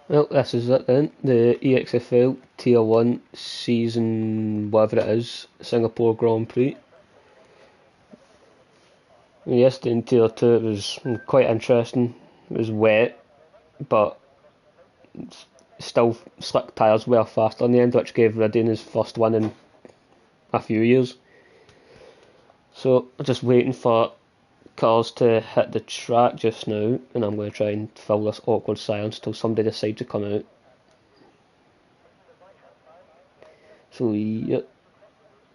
Well, this is it then. The EXFL Tier 1 season, whatever it is, Singapore Grand Prix. Yesterday in Tier 2 it was quite interesting. It was wet, but still slick tyres were faster in the end, which gave Ridden his first win in a few years. So I'm just waiting for cars to hit the track just now, and I'm going to try and fill this awkward silence till somebody decides to come out. So yeah,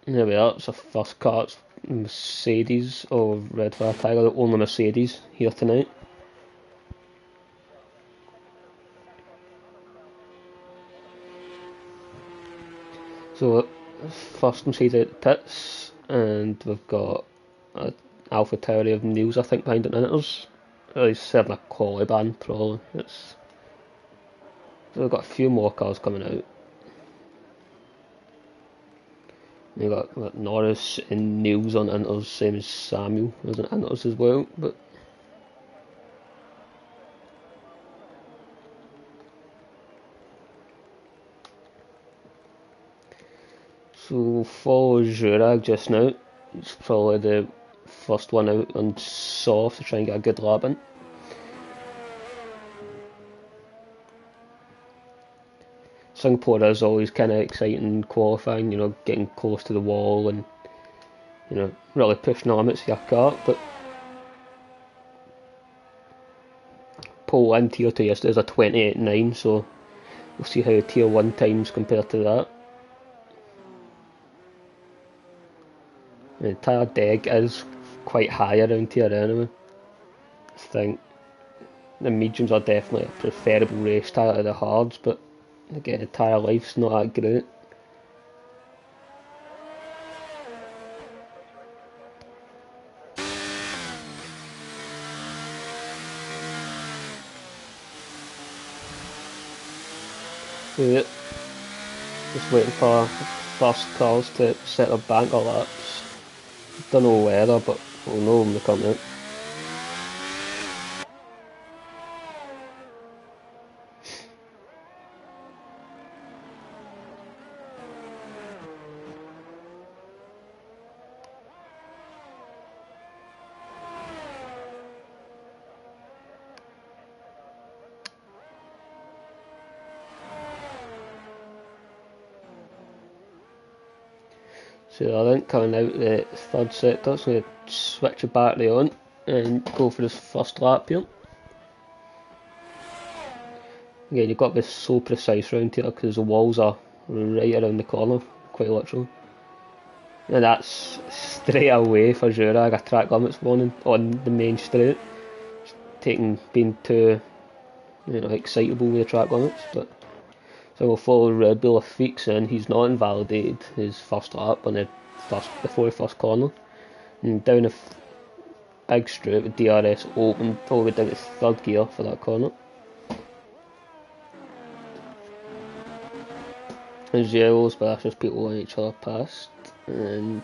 there we are. It's the first car. It's Mercedes or Red Fire Tiger, the only Mercedes here tonight. So first Mercedes out the pits, and we've got an Alpha Tauri of News, I think, behind it. And there's really 7 quality band probably. So we've got a few more cars coming out. You got Norris and Niels on Inters, same as Samuel was on Inters as well. But so for Jurag just now, it's probably the first one out on soft to try and get a good lap in. Singapore is always kind of exciting qualifying, getting close to the wall and, really pushing the limits of your car. But pole in Tier 2 yesterday is a 28.9, so we'll see how Tier 1 times compare to that. The tyre deg is quite high around here anyway. I think the mediums are definitely a preferable race tyre to the hards, but again, the tyre life's not that great. Yeah, just waiting for first cars to set their banker laps. Don't know whether, but we'll know when they come out. So I think coming out the third sector, so I'm going to switch the battery on and go for this first lap here. Again, you've got to be so precise around here because the walls are right around the corner, quite literally. And that's straight away for Jurag, a track limits warning on the main straight. Being too, excitable with the track limits, but so we'll follow Red Bull if Feeks in. He's not invalidated his first lap on before the first corner. And down a big straight with DRS open, all the way down to third gear for that corner. There's yellows, but that's just people letting each other past. And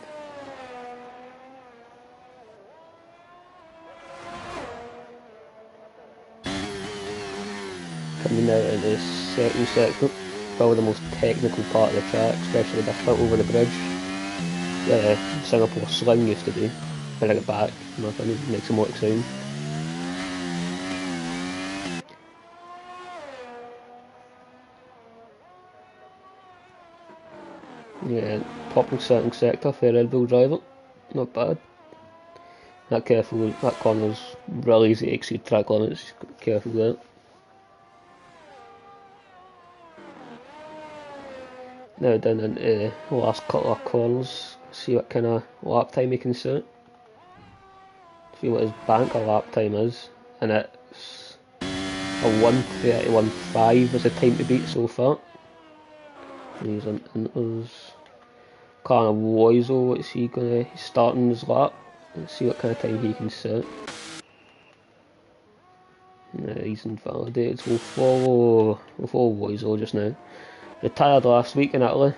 coming out into the second sector, probably the most technical part of the track, especially the foot over the bridge. Singapore Sling used to be. Bring it back, in my opinion, makes it more exciting. Yeah, popping second sector for a Red Bull driver, not bad. That corner's really easy to exceed track limits, just got to be careful with that. Now down into the last couple of corners, see what kind of lap time he can set. See what his banker lap time is, and it's a 1:31.5 is the time to beat so far. He's on Inters. Kind of Loiso, what's he gonna start in his lap? Let's see what kind of time he can set. No, he's invalidated, so we'll follow Loiso just now. Retired last week in Italy.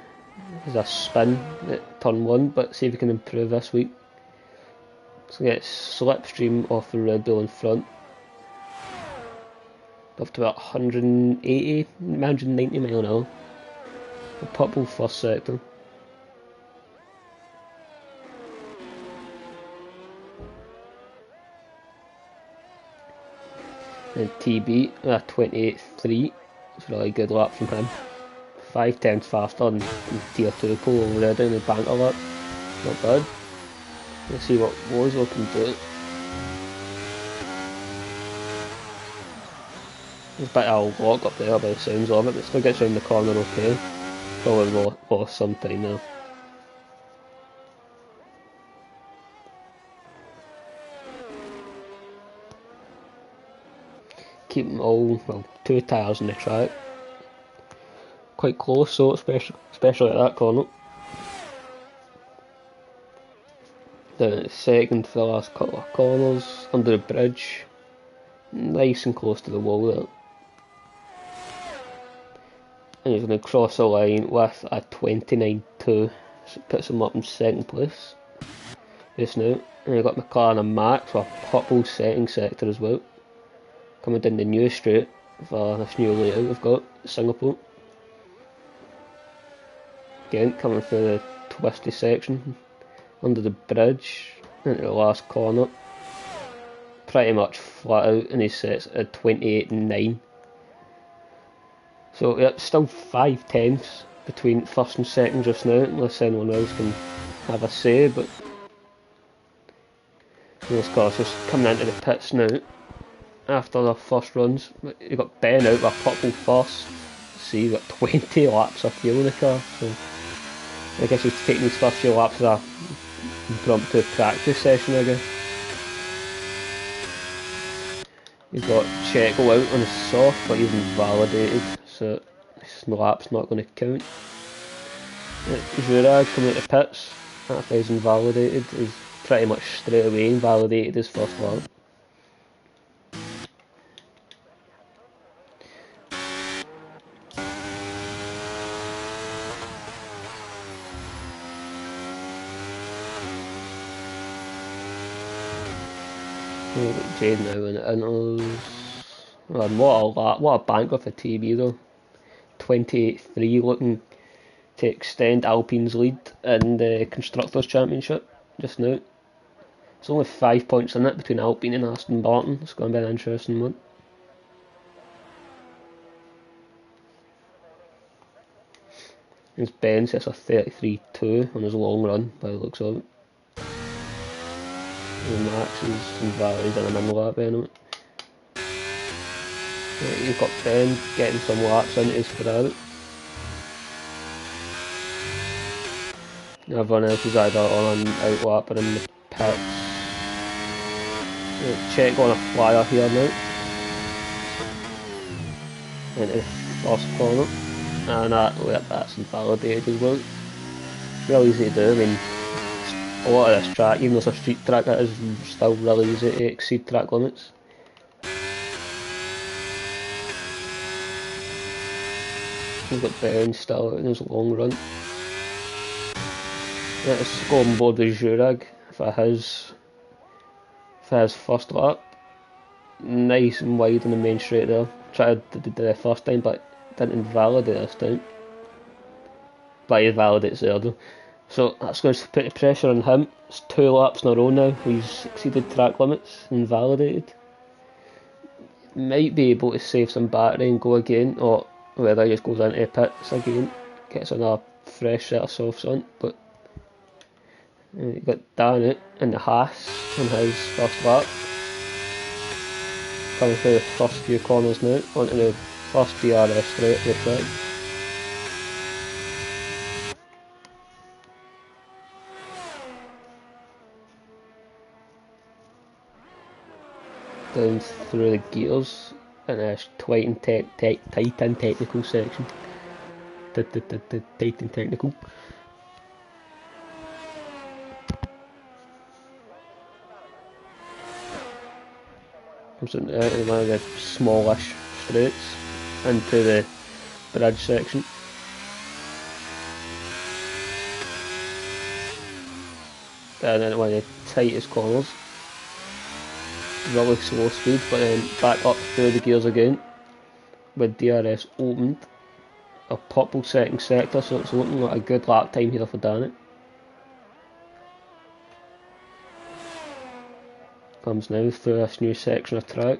There's a spin at turn 1, but see if we can improve this week. So get slipstream off the Red Bull in front. up to about 180, 190 mile an hour. A purple first sector. And TB at 28.3. It's a really good lap from him. 5 tenths faster than tier 2 pole already in the banker lap. Not bad. Let's see what Wozo can do. There's a bit of a lock up there by the sounds of it, but still gets round the corner okay. Probably lost some time there. Keep them all, well, 2 tyres on the track. Quite close, so especially at that corner. Down at the second for the last couple of corners, under the bridge. Nice and close to the wall there. And he's going to cross the line with a 29.2, so it puts him up in second place just now. And you've got McLaren and Max with a purple setting sector as well. Coming down the new straight for this new layout we've got, Singapore. Again, coming through the twisty section, under the bridge, into the last corner. Pretty much flat out, and he sets at 28.9. So yeah, still 5 tenths between first and second just now, unless anyone else can have a say, but this car's just coming into the pits now after their first runs. You've got Ben out with a purple first. See, you've got 20 laps of fuel in the car, so I guess he's taking his first few laps as a impromptu practice session, I guess. You've got Checo out on his soft, but he's invalidated, so this lap's not going to count. Jurag coming out the pits after he's invalidated. He's pretty much straight away invalidated his first lap. Jade now in the intervals. And what a banker for TB though. 28.3, looking to extend Alpine's lead in the Constructors' Championship just now. It's only 5 points in it between Alpine and Aston Martin. It's going to be an interesting one. His Ben sets a 33.2 on his long run by the looks of it. And Max is invalidated in a min lap anyway. You've got Ben getting some laps into his Ferrari. Everyone else is either on an out lap or in the pits. Check on a flyer here now. Into the first corner. And that's invalidated as well. Real easy to do, I mean, a lot of this track, even though it's a street track, it is still really easy to exceed track limits. We've got Ben still out in his long run. Let's go on board with Jurag for his first lap. Nice and wide on the main straight there. Tried to do the first time, but didn't invalidate this time. But he invalidates the other. So that's going to put the pressure on him. It's 2 laps in a row now. He's exceeded track limits, invalidated. Might be able to save some battery and go again, or whether he just goes into the pits again, gets another fresh set of softs on. But you've got Dan out in the Haas on his first lap. Coming through the first few corners now, onto the first DRS straight of the track. Down through the gears in a Titan technical section. Titan technical. Comes into one of the smallish straights into the bridge section. And then one of the tightest corners. Really slow speed, but then back up through the gears again. with DRS opened, a purple second sector, so it's looking like a good lap time here for Danny. Comes now through this new section of track.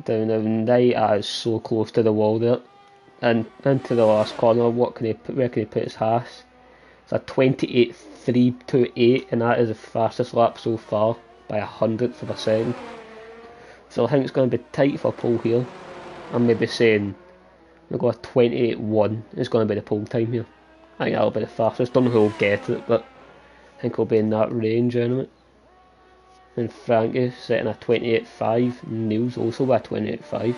Down the right, is so close to the wall there. And into the last corner, where can he put his Haas? It's a 28.328, and that is the fastest lap so far by 100th of a second. So I think it's going to be tight for pole here. I'm maybe saying we'll go a 28.1 is going to be the pole time here. I think that'll be the fastest. Don't know who will get it, but I think it'll be in that range anyway. And Frankie setting a 28.5. Neil's also by 28.5.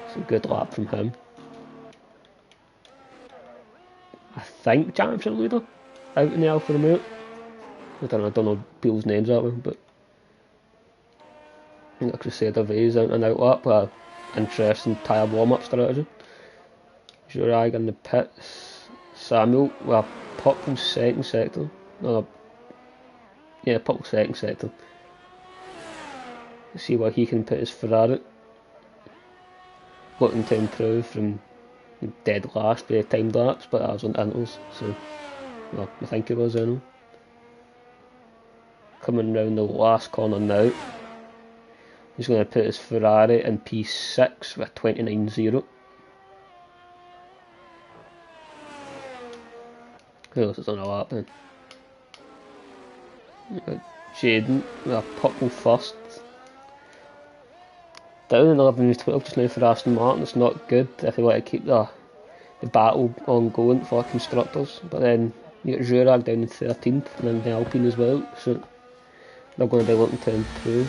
It's a good lap from him. I think championship leader out in the Alfa Romeo. I don't know people's names that way, but I think a Crusader V's out and out lap. Interesting tyre warm-up strategy. Jurag in the pits. Samuel with a purple second sector. Purple second sector. Let's see where he can put his Ferrari. Looking to improve from dead last by time lapse, but that was on intervals, so well, I think it was anyway. Coming round the last corner now. He's going to put his Ferrari in P6 with 29.0. Who else is on a lap then? Jaden with a purple first. Down in 11.12 just now for Aston Martin. It's not good if they want to keep the battle ongoing for constructors. But then you get Jurag down in 13th and then the Alpine as well. So they're going to be looking to improve.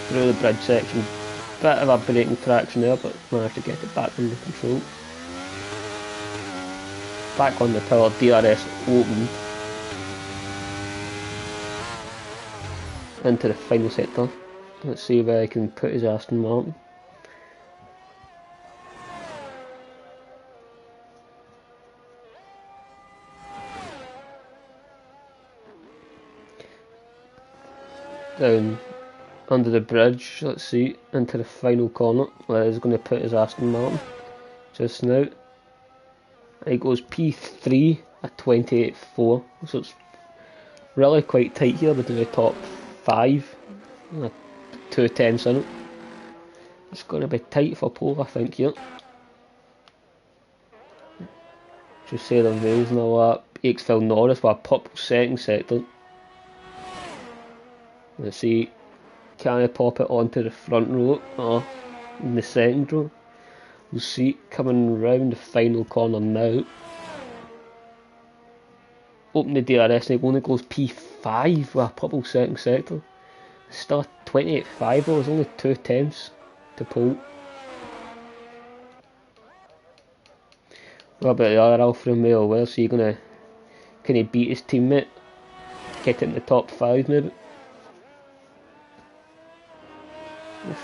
Through the bridge section, bit of a braking traction there, but managed to get it back under control. Back on the power, DRS opened into the final sector. Let's see where he can put his Aston Martin. Down under the bridge, let's see, into the final corner where he's going to put his Aston Martin just now. He goes P3 at 28.4, so it's really quite tight here between the top 5. 2/10 in it. It's going to be tight for pole, I think, here. Just say the V's and all that. EXFL Norris with a purple second sector. Let's see, can I pop it onto the front row or in the second row? We'll see, coming round the final corner now. Open the DRS and it only goes P5 with a purple second sector. Still a 28.5 though, it's only 2/10 to pole. What about the other Alfa Romeo? Where's he gonna, can he beat his teammate? Get it in the top 5 maybe?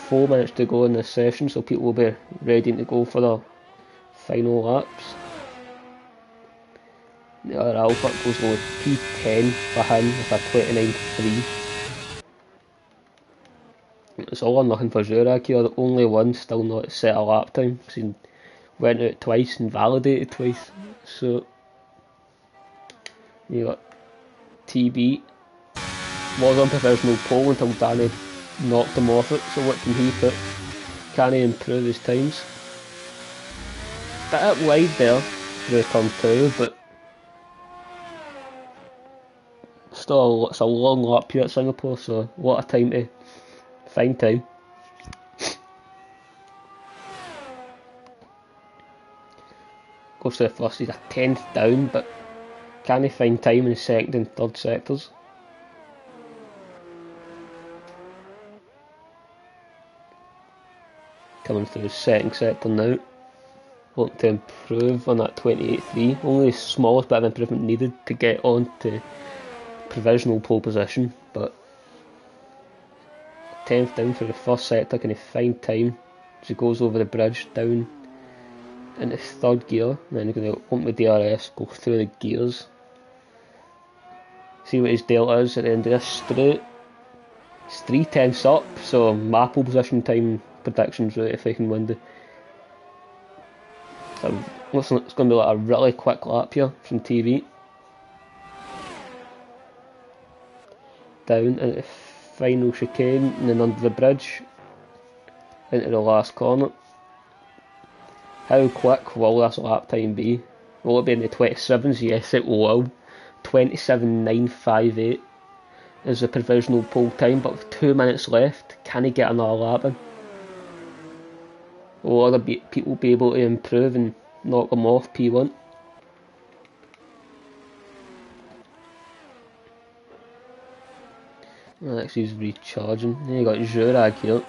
4 minutes to go in this session, so people will be ready to go for the final laps. The other Alfa goes low P10 for him with a 29.3. It's all or nothing for Jurag here, the only one still not set a lap time, because he went out twice and validated twice. So, you got TB, was on provisional pole until Danny knocked him off it, so what can he put? Can he improve his times? Bit wide there through turn 2, but still it's a long lap here at Singapore, so what a time to find time. Goes to the first, he's a 10th down, but can he find time in the second and third sectors? Coming through the second sector now, looking to improve on that 28.3, only the smallest bit of improvement needed to get on to provisional pole position, but 10th down for the first sector. Can he find time as he goes over the bridge down into third gear, and then he's going to open the DRS, go through the gears. See what his delta is at the end of this straight. It's 3/10 up, so my pole position time predictions right if I can win the. So listen, it's going to be like a really quick lap here from TV. Down into the final chicane and then under the bridge into the last corner. How quick will this lap time be? Will it be in the 27s? Yes, it will. 27.958 is the provisional pole time, but with 2 minutes left, can he get another lap in? Will other people be able to improve and knock him off P1? Actually, he's recharging. Then you got Jurag here.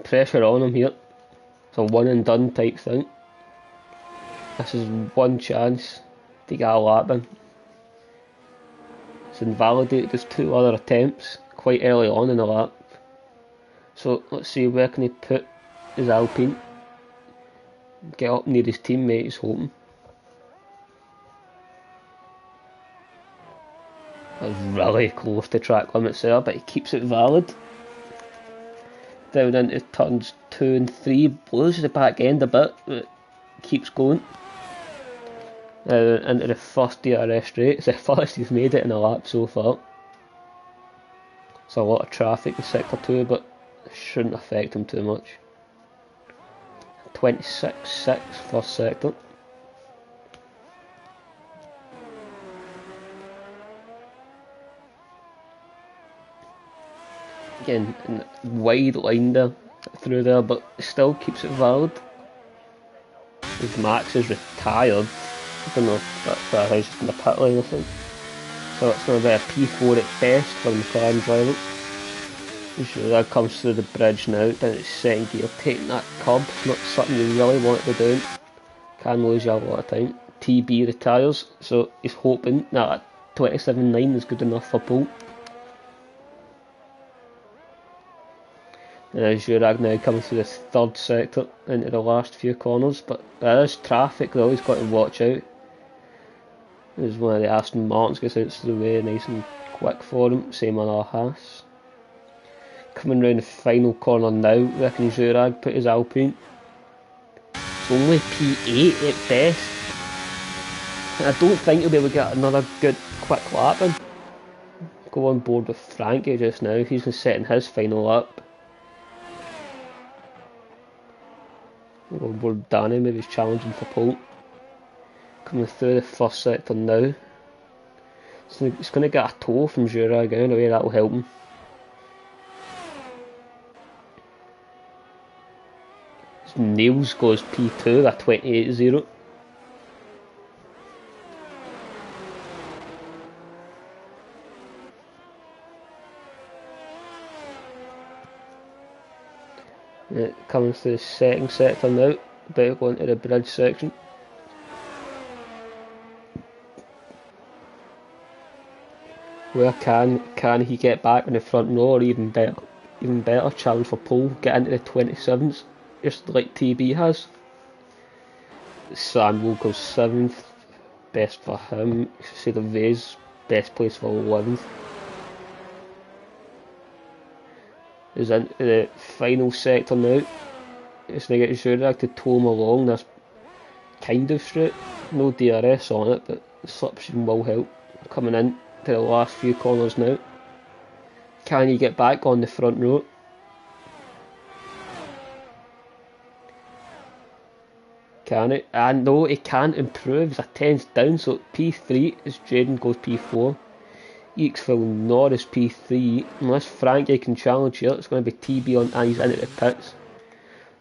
Pressure on him here. It's a one and done type thing. This is one chance to get a lap in. It's invalidated his 2 other attempts quite early on in the lap. So let's see where can he put his Alpine. Get up near his teammate, he's hoping. That was really close to track limits there, but he keeps it valid. Down into turns 2 and 3, blows the back end a bit, but keeps going. Into the first DRS straight. It's the first he's made it in a lap so far. It's a lot of traffic in sector 2, but it shouldn't affect him too much. 26.6 first sector. Again, wide line there, through there, but still keeps it valid. His Max is retired. I don't know if that's he's just in the pit lane, I think. So it's going to be a P4 at best for the McLaren driver. Usually that comes through the bridge now, down at second gear, taking that curb. Not something you really want to be doing. Can lose you a lot of time. TB retires, so he's hoping that 27.9 is good enough for pole. And as Jurag now coming through the third sector into the last few corners, but there is traffic though, he's got to watch out. There's one of the Aston Martins gets out of the way nice and quick for him, same on our Haas. Coming round the final corner now, reckon Jurag put his Alpine. It's only P8 at best. And I don't think he'll be able to get another good quick lap in. Go on board with Frankie just now, he's going to set in his final lap. Go on board Danny, maybe he's challenging for pole. Coming through the first sector now. So he's going to get a toe from Jurag anyway, that will help him. Nails goes P2 at 28.0. Coming to the second sector now, about to go into the bridge section. Where can he get back in the front row, or even better challenge for pole, get into the 27s, just like TB has. Samuel goes 7th, best for him. Cedar Vase, best place for 11th. Is into the final sector now. It's going to get Jurag to tow him along this kind of straight. No DRS on it, but the slipstream will help. Coming in to the last few corners now. Can he get back on the front row? Can it? And no, he can't improve. He's a 10th down, so P3 as Jaden goes P4. EXFL Norris P3. Unless Frankie can challenge here, it's going to be TB on, and he's into the pits.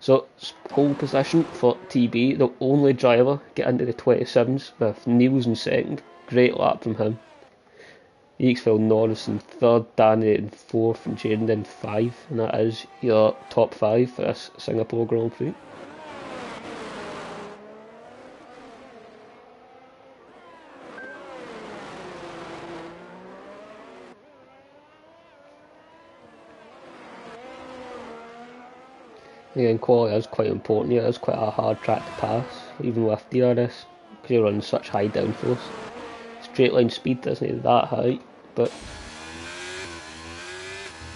So it's pole position for TB, the only driver get into the 27s with Niels in second. Great lap from him. EXFL Norris in third, Danny in fourth, and Jaden in 5, and that is your top 5 for this Singapore Grand Prix. Again, quality is quite important here. It is quite a hard track to pass, even with DRS, because you're running such high downforce. Straight line speed isn't that high. But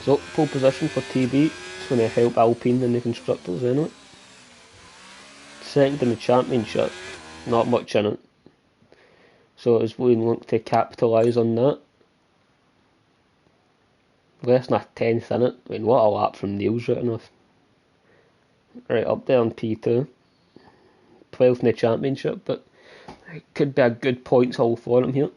so pole position for TB. It's going to help Alpine in the constructors anyway. Second in the championship, not much in it. So it's going to look to capitalise on that. Less than a tenth in it. I mean, what a lap from Neil's right enough. Right up there on P2. 12th in the championship, but it could be a good points haul for him here.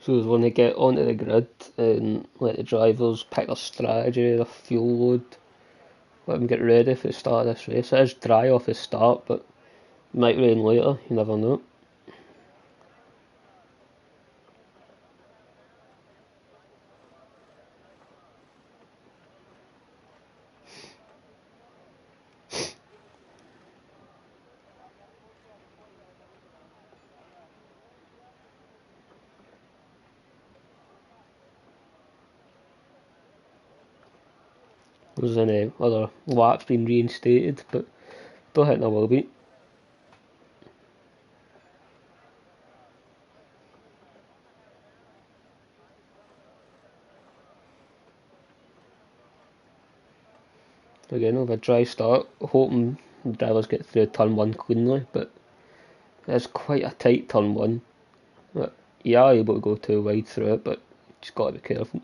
So he's going to get onto the grid and let the drivers pick their strategy, their fuel load, let them get ready for the start of this race. It is dry off the start, but it might rain later, you never know. There's any other laps being reinstated, but don't think there will be. Again, with a dry start, hoping the drivers get through turn 1 cleanly, but it's quite a tight turn 1. You are able to go too wide through it, but just got to be careful.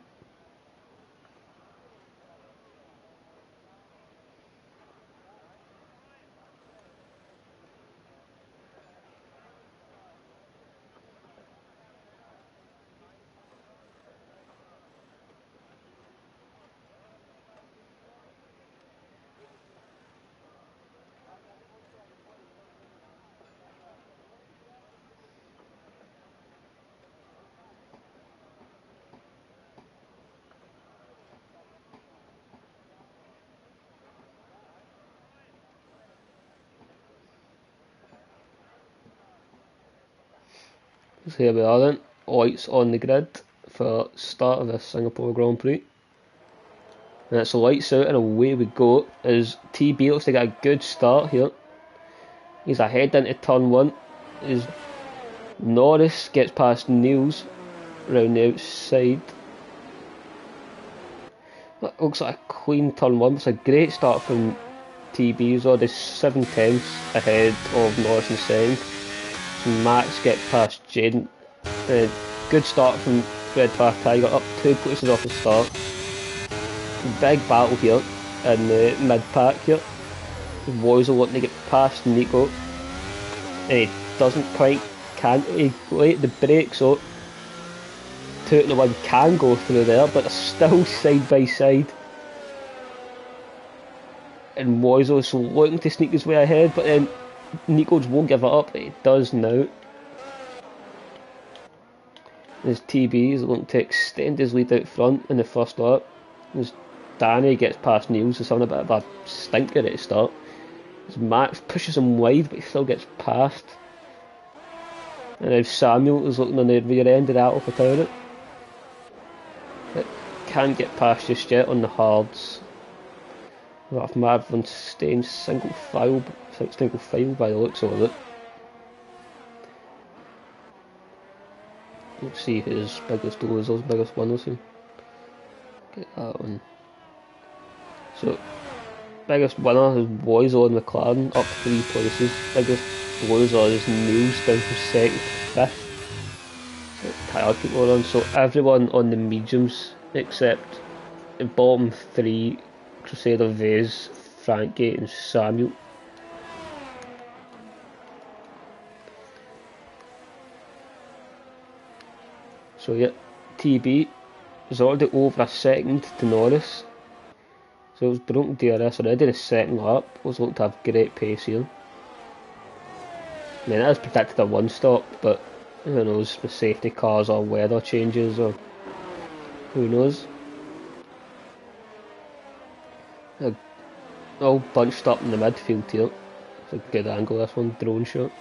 So here we are then, lights on the grid for start of the Singapore Grand Prix. And it's lights out and away we go, as TB looks to get a good start here. He's ahead into turn 1, as Norris gets past Niels round the outside. That looks like a clean turn 1, it's a great start from TB, he's already 7 tenths ahead of Norris in second. Max get past Jaden. Good start from Red Flag Tiger, up 2 places off the start. Big battle here in the mid pack here. Woizel looking to get past Nico. And he doesn't quite, can't he late the brake, so 2 to 1 can go through there, but they're still side by side. And Woizel's looking to sneak his way ahead, but then Nico won't give it up, but he does now. As TB is looking to extend his lead out front in the first lap. As Danny gets past Niels, he's having a bit of a stinker at the start. As Max pushes him wide, but he still gets past. And now Samuel is looking on the rear end of that Alpha Tauri. But can't get past just yet on the hards. If Marvin staying single file by the looks of it. Let's see who's biggest losers, biggest winners here. Get that one. So, biggest winner is Woizel and McLaren, up 3 places. Biggest loser is Niels, down from 2nd to 5th. So, tired people are on. So, everyone on the mediums except the bottom 3, Crusader, Vase, Frankie and Samuel. So yeah, TB is already over a second to Norris. So it was broken DRS already. The second lap was looking to have great pace here. I mean, it is predicted a one stop, but who knows, with safety cars or weather changes or who knows. All bunched up in the midfield here. It's a good angle, this one, drone shot.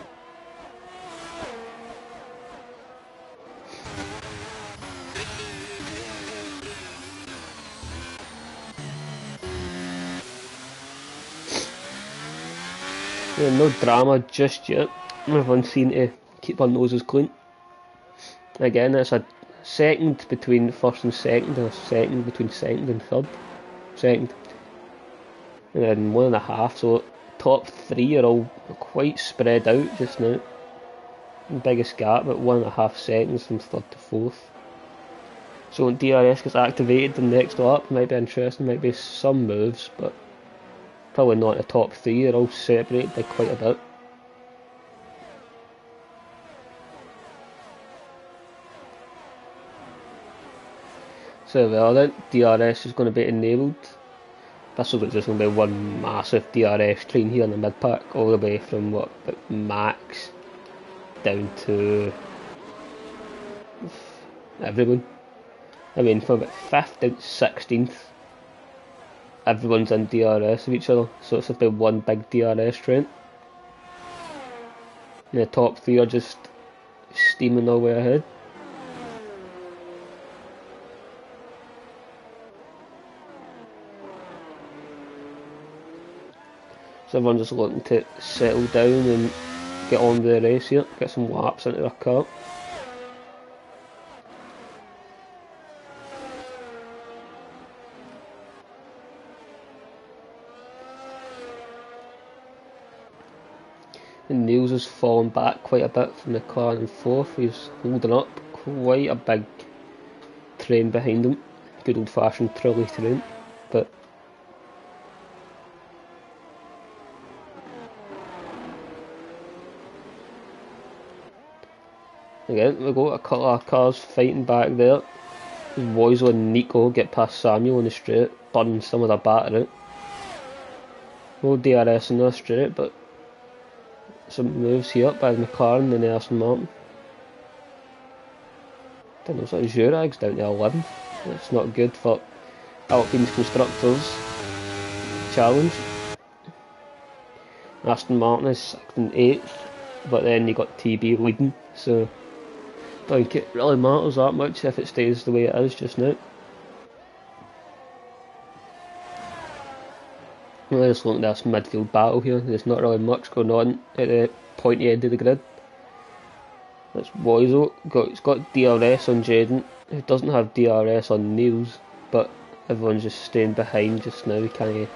Yeah, no drama just yet. Everyone's seen to keep our noses clean. Again, it's a second between first and second, and a second between second and third. Second. And then 1.5, so top 3 are all quite spread out just now. The biggest gap at 1.5 seconds from third to fourth. So when DRS gets activated the next lap, might be interesting, might be some moves, but probably not the top 3, they're all separated by quite a bit. So well then, DRS is going to be enabled. This looks like there's going to be one massive DRS train here in the mid-pack, all the way from what, Max down to everyone. I mean, from about 5th down to 16th, everyone's in DRS of each other, so it's about one big DRS train. And the top 3 are just steaming all the way ahead. So everyone's just looking to settle down and get on with the race here, get some laps into their car. And Niels has fallen back quite a bit from the car in 4th, he's holding up quite a big train behind him, good old fashioned trolley train, but again, we've got a couple of cars fighting back there. Woisel and Nico get past Samuel on the straight, burning some of their batter out. No DRS in the straight, but some moves here by McLaren and Aston Martin. Don't know, so Jurag's down to 11. That's not good for Alpine's Constructors challenge. Aston Martin is 6th and 8th, but then you got TB leading, so I don't think it really matters that much if it stays the way it is just now. We're just looking at this midfield battle here. There's not really much going on at the pointy end of the grid. That's Woisel. He's got DRS on Jaden, who doesn't have DRS on Niels, but everyone's just staying behind just now. We can't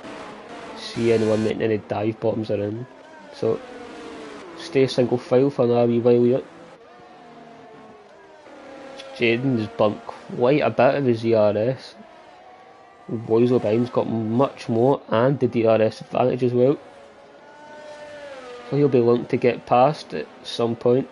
see anyone making any dive bombs around. So stay single file for another wee while yet. Jaden has burnt quite a bit of his DRS. Woisel behind's got much more and the DRS advantage as well. So he'll be looking to get past at some point.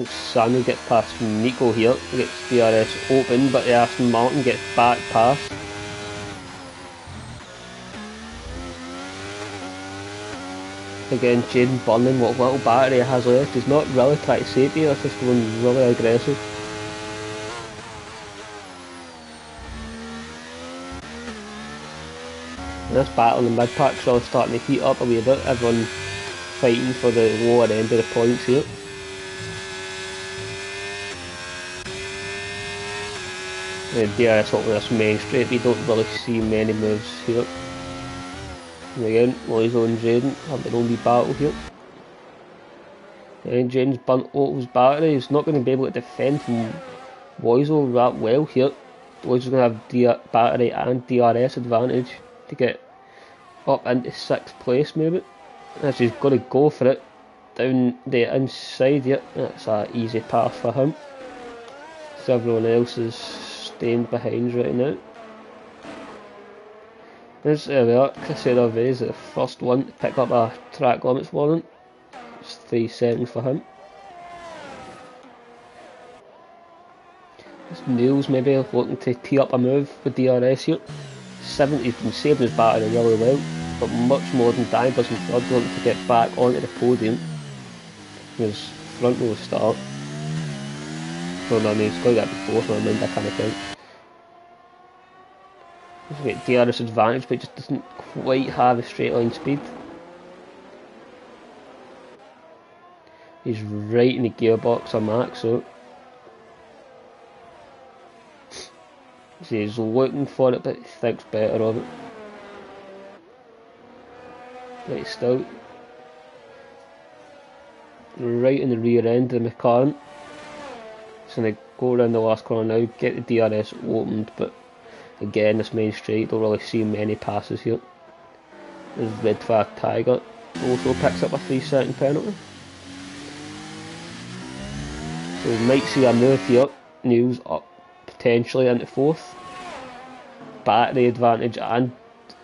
Samuel gets past Nico here, gets DRS open, but the Aston Martin gets back past. Again, Jaden burning what little battery he has left. He's not really trying to save here, he's just going really aggressive. And this battle in the mid-pack's really starting to heat up a wee bit, everyone fighting for the lower end of the points here. DRS up with this main straight, we don't really see many moves here. And again, Woisel and Jaden have their own wee battle here. And Jaden's burnt Otto's battery, he's not going to be able to defend from Woisel that well here. Woisel's going to have battery and DRS advantage to get up into 6th place maybe. As he's got to go for it down the inside here, that's an easy path for him. So everyone else is staying behind right now. There we are, Chris is the first one to pick up a track limits warning. It's 3 seconds for him. Neil's maybe looking to tee up a move with DRS here. 70's been saving his battery really well, but much more than Danny does in third, looking to get back onto the podium. His front row start. Oh no, he's got to get before, so I mind that kind of thing. He's got DRS advantage, but he just doesn't quite have a straight line speed. He's right in the gearbox on Max, so he's looking for it, but he thinks better of it. Right, still right in the rear end of the McLaren. So they go around the last corner now, get the DRS opened, but again, this main straight, don't really see many passes here. There's red flag Tiger, also picks up a 3-second penalty. So we might see a move here, News up potentially into 4th. Battery advantage and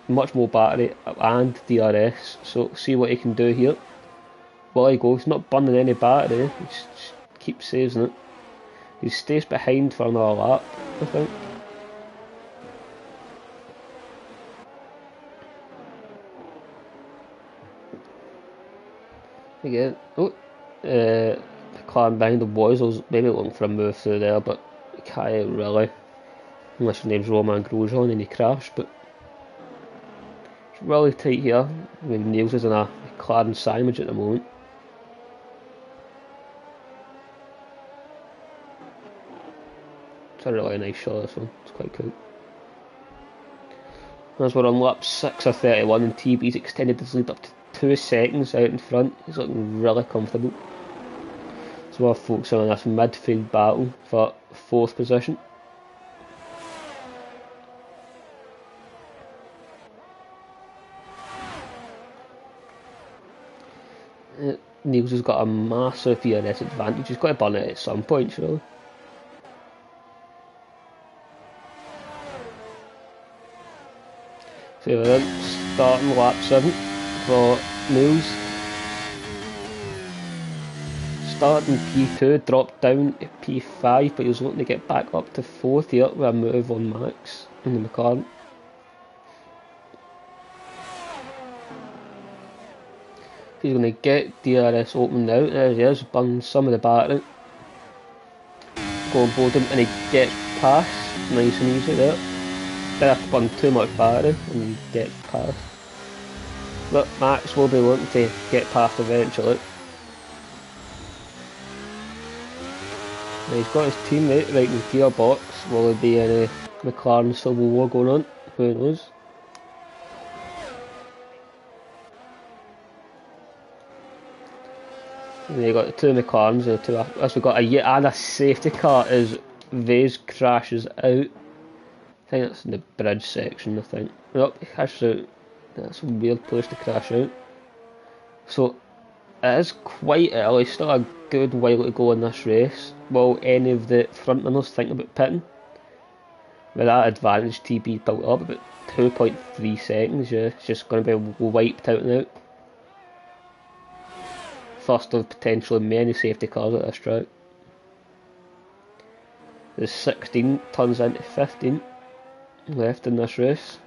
much more battery and DRS, so see what he can do here. Well, he goes, not burning any battery, he just keeps using it. He stays behind for another lap, I think. Again, the clan behind the boys was maybe looking for a move through there, but he can't really, unless your name's Roman Grosjean and he crashed. But it's really tight here. I mean, Niels is in a McLaren sandwich at the moment. It's a really nice shot, this one. It's quite cool. As we're on lap 6 of 31 and TB's extended his lead up to 2 seconds out in front. He's looking really comfortable. So we're focusing on this midfield battle for 4th position. Niels has got a massive DRS advantage. He's got to burn it at some point, surely. So we're in, starting lap 7 for Niels. Started in P2, dropped down to P5, but he was looking to get back up to 4th here with a move on Max in the McLaren. He's going to get DRS open now. There he is, burning some of the battery. Go on board him and he gets past, nice and easy there. Didn't have to burn too much battery and he gets past. But Max will be looking to get past eventually. He's got his teammate right in the gearbox. Will there be any McLaren civil war going on? Who knows? And you got the 2 McLarens and the 2 as we got a safety car as Vase crashes out. I think that's in the bridge section, I think. Nope, he crashes out. That's a weird place to crash out. So it is quite early, still a good while to go in this race. Will any of the front runners think about pitting? With that advantage TB built up, about 2.3 seconds, yeah, it's just going to be wiped out and out. First of potentially many safety cars at this track. The 16 turns into 15 left in this race.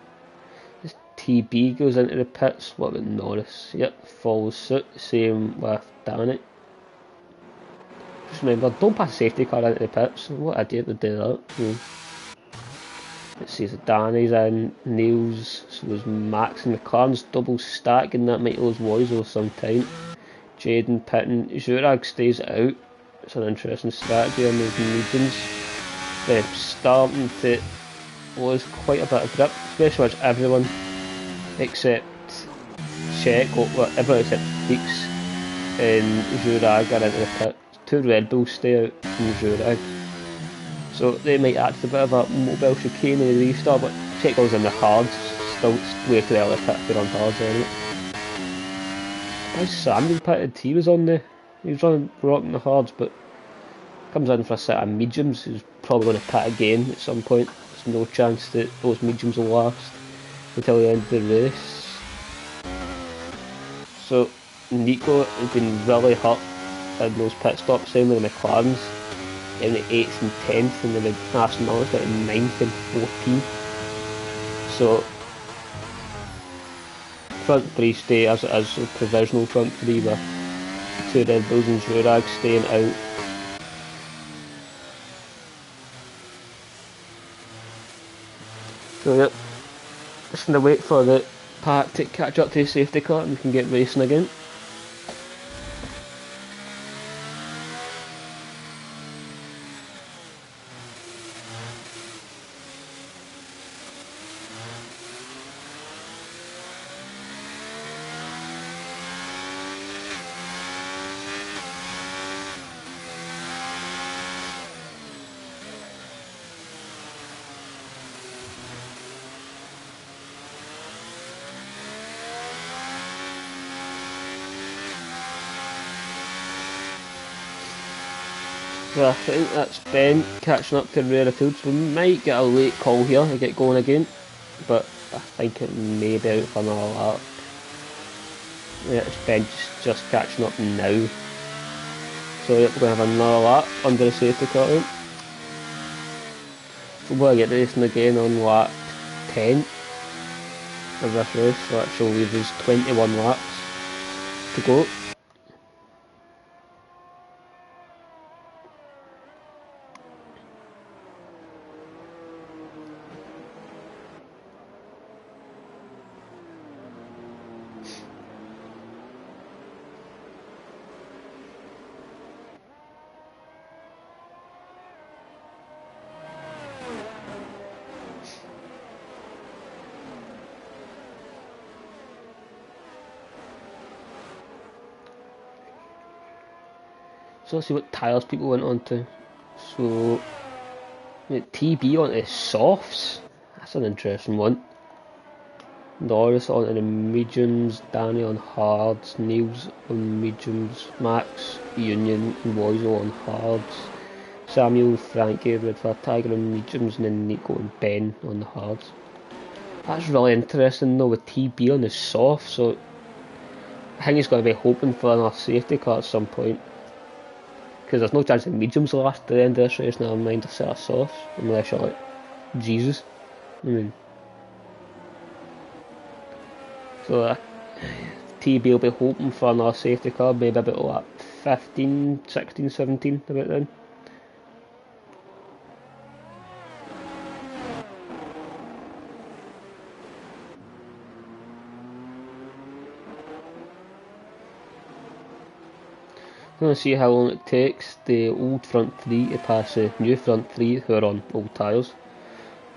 This TB goes into the pits. What about Norris? Yep, follows suit. Same with Danny. Just remember, don't pass a safety car into the pits. What idiot would do that? Let's see, so Danny's in, Niels, so there's Max and McLaren's double stack, and that might lose Woizel some time. Jaden pitting, Jurag stays out. It's an interesting strategy on those mediums. They're starting to lose quite a bit of grip, especially with everyone except Czech, or everyone except Felix and Jurag are into the pit. 2 Red Bulls stay out from Jurag. So they might act a bit of a mobile chicane in the restart, but Czech goes in the hards, still way too early pit if they're on hards anyway. Why's Sam been pitted? He was on the, he was on rocking the hards, but comes in for a set of mediums. He's probably going to pit again at some point. There's no chance that those mediums will last until the end of the race. So Nico has been really hurt in those pit stops, same with the McLarens. In the 8th and 10th, and the Aston Martin's got in 9th and 14th. So, front three stay as it is, a provisional front three with 2 Red Bulls and Jurag staying out. So, yep, just gonna wait for the pack to catch up to the safety car and we can get racing again. So I think that's Ben catching up to Rare Fields. We might get a late call here to get going again, but I think it may be out for another lap. Yeah, it's Ben just catching up now. So yep, we're going to have another lap under the safety car. So we're going to get racing again on lap 10 of this race, so that should leave us 21 laps to go. So let's see what tyres people went on to. So, TB onto softs. That's an interesting one. Norris onto the mediums, Danny on hards, Niels on mediums, Max, Union, and Woizel on hards, Samuel, Frankie, Redford, Tiger on mediums, and then Nico and Ben on the hards. That's really interesting though with TB on the soft, so I think he's going to be hoping for another safety car at some point. Because there's no chance the mediums will last to the end of this race, never mind a set of softs, unless you're like Jesus. I mean, so TB will be hoping for another safety car, maybe about lap 15, 16, 17, about then. I'm going to see how long it takes the old front three to pass the new front three who are on old tyres.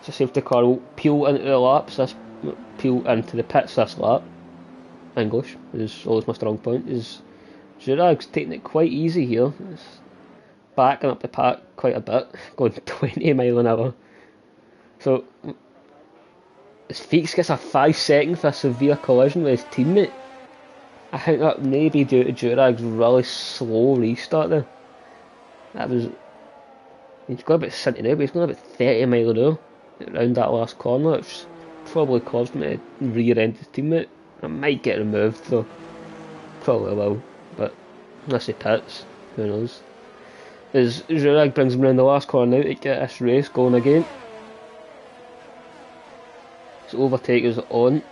So safety car will peel into the laps, peel into the pits this lap. English is always my strong point. Is Jurag's taking it quite easy here. It's backing up the pack quite a bit, going 20 mile an hour. So as Feeks gets a 5 second for a severe collision with his teammate. I think that may be due to Jurag's really slow restart there. He's got a bit sinty now, but he's going about 30 mile an hour around that last corner, which probably caused him to rear-end his teammate. I might get removed though, probably will, but unless he pits, who knows. As Jurag brings him around the last corner now to get this race going again. So overtake is on.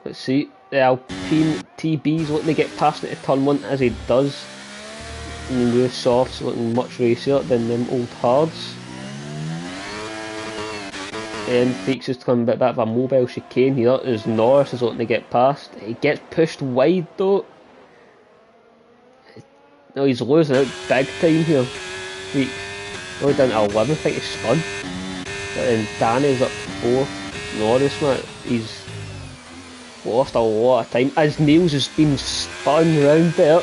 Let's see. The Alpine TB's looking to get past into turn 1 as he does. And the new softs looking much racier than them old hards. And Feeks is coming a bit of a mobile chicane here as Norris is looking to get past. He gets pushed wide though. No, he's losing out big time here. Feeks only down to 11, I think he's spun. But then Danny's up 4th. Norris, man, he's lost a lot of time as Niels has been spun round there.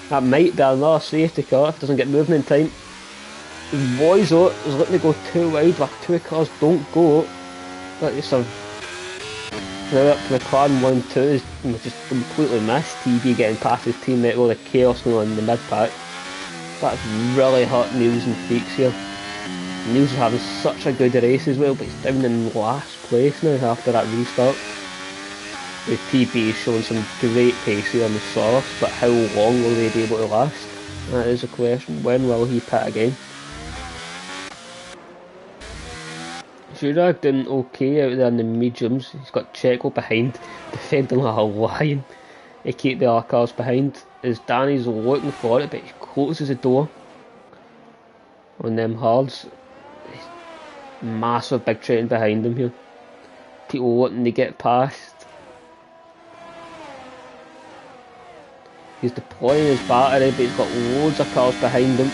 That might be another safety car if it doesn't get moving in time. Woizel is looking to go too wide where 2 cars don't go. But it's now up to McLaren 1-2 is just completely missed. TB getting past his teammate with the chaos going on in the mid pack. That's really hurt Niels and Feeks here. Niels is having such a good race as well, but he's down in last place now after that restart. The TB is showing some great pace here on the soft, but how long will they be able to last? That is a question. When will he pit again? Jurag doing okay out there in the mediums. He's got Checo behind, defending like a lion to keep the other cars behind. As Danny's looking for it, but he closes the door on them hards. Massive big train behind him here. People wanting to get past. He's deploying his battery, but he's got loads of cars behind him.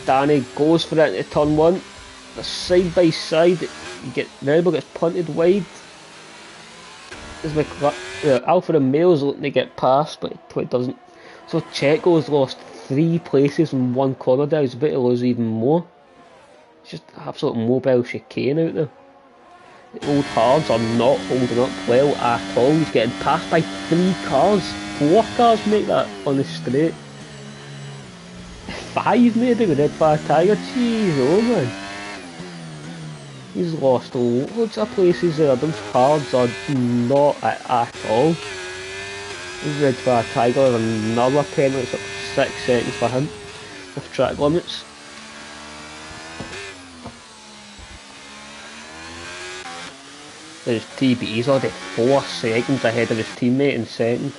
Danny goes for it into turn one. They're side by side. Red Bull gets punted wide. Alfa Romeo's looking to get past, but it doesn't. So Checo's lost 3 places in one corner there. He's about to lose even more. It's just absolute mobile chicane out there. The old hards are not holding up well at all. He's getting passed by 3 cars. 4 cars make that on the straight. 5 maybe with Red Fire Tiger. Jeez, oh man. He's lost loads of places there. Those hards are not at all. This Red Fire Tiger with another penalty. It's up to 6 seconds for him with track limits. His TB's already 4 seconds ahead of his teammate in second.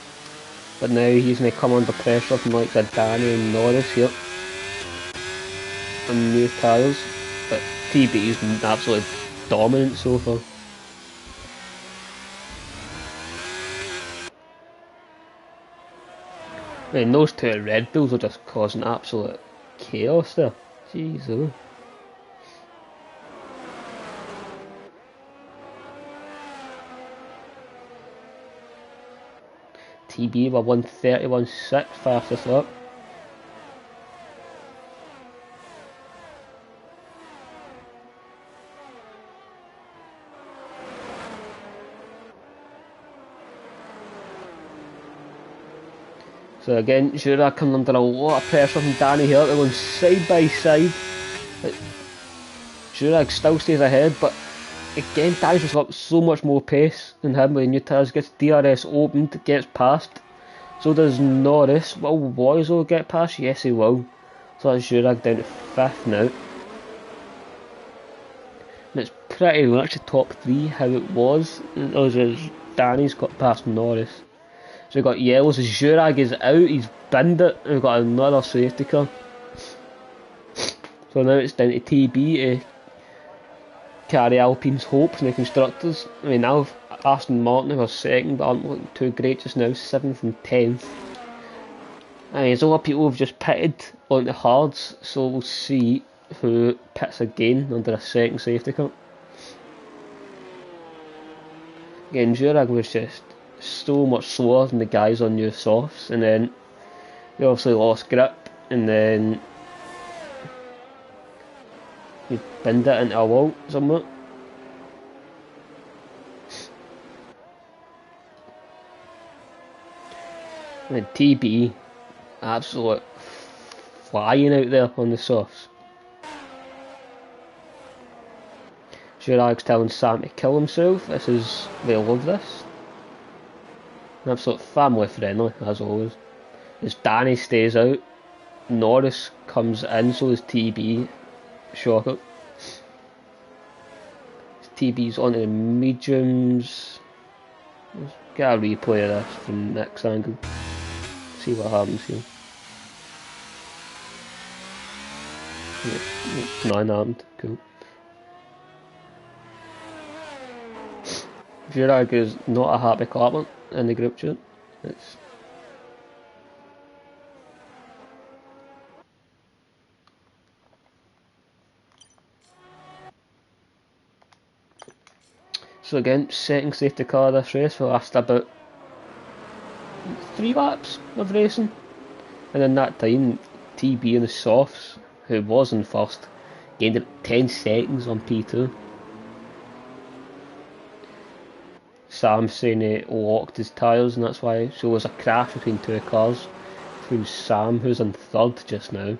But now he's going to come under pressure from like Danny and Norris here. On new tyres. But TB's been absolutely dominant so far. I mean, those 2 Red Bulls are just causing absolute chaos there. Jeez, oh. TB were 1:31.6 fastest lap. So again, Jura coming under a lot of pressure from Danny here. They're going side by side. Jura still stays ahead, but again, Danny's just got so much more pace than him with the new tyres. Gets DRS opened, gets past. So does Norris. Will Woizo get past? Yes, he will. So that's Jurag down to 5th now. And it's pretty much the top 3 how it was. As Danny's got past Norris. So we've got yellows as Jurag is out, he's binned it, and we've got another safety car. So now it's down to TB to carry Alpine's hopes in the constructors. I mean, now Aston Martin are second, but aren't looking too great just now, 7th and 10th. I mean, there's a lot of people who've just pitted on the hards, so we'll see who pits again under a second safety car. Again, Jurag was just so much slower than the guys on new softs, and then they obviously lost grip, and then he binned it into a wall somewhere. And TB absolute flying out there on the softs. Jurag's telling Sam to kill himself. They love this. Absolute family friendly, as always. As Danny stays out, Norris comes in, so does TB. Shocker. TB's onto the mediums. Let's get a replay of this from the next angle. See what happens here. Yeah, 9 happened, cool. Jurag is not a happy clapper in the group chat. So again, second safety car this race will last about 3 laps of racing, and in that time TB in the softs, who was in first, gained it 10 seconds on P2. Sam saying he locked his tyres, and that's why. So there was a crash between 2 cars, between Sam, who's in third just now,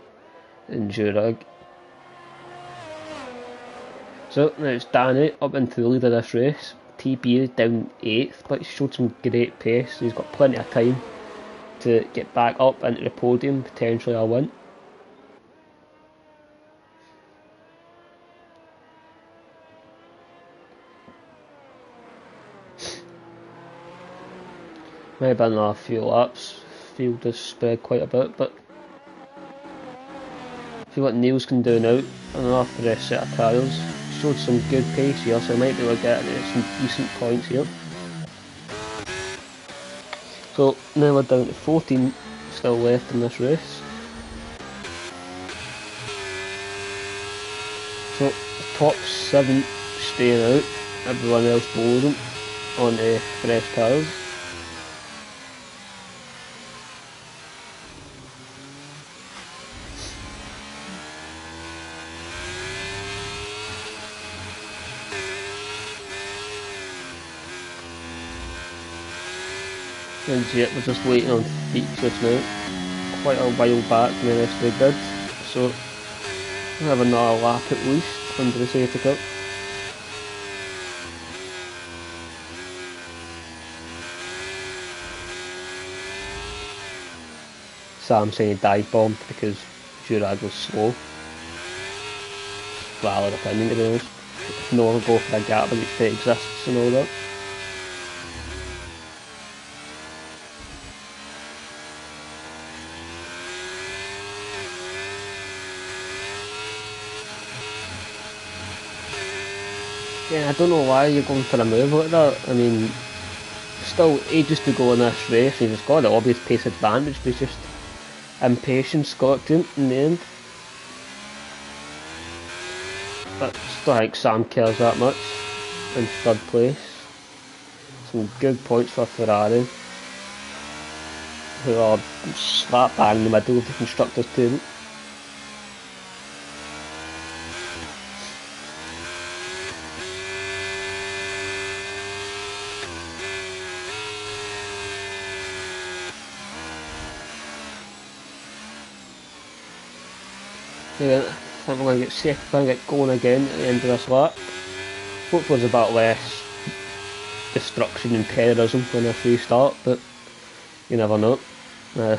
and Jurag. So now it's Danny up into the lead of this race. TB is down 8th, but he showed some great pace. He's got plenty of time to get back up into the podium, potentially a win. Maybe another few laps. Field does spread quite a bit, but see what Niels can do now. Another fresh set of tyres. Showed some good pace here, so I might be able to get some decent points here. So now we're down to 14 still left in this race. So the top 7 staying out, everyone else below them on fresh tyres. And yet we're just waiting on features now, quite a while back from the rest of the grid, so we'll have another lap at least under the safety car. Sam saying he dive bombed because Jurag was slow. Valid opinion, to be honest. No one will go for a gap if it exists and all that. Yeah, I don't know why you're going for a move like that. I mean, still ages to go in this race, and he's got the obvious pace advantage, but he's just impatience got to him in the end. But still, I think Sam cares that much. In 3rd place. Some good points for Ferrari, who are slap bang in the middle of the constructors' table. Yeah, I think we're going to get going again at the end of this lap. Hopefully there's a bit less destruction and terrorism when this restart, but you never know.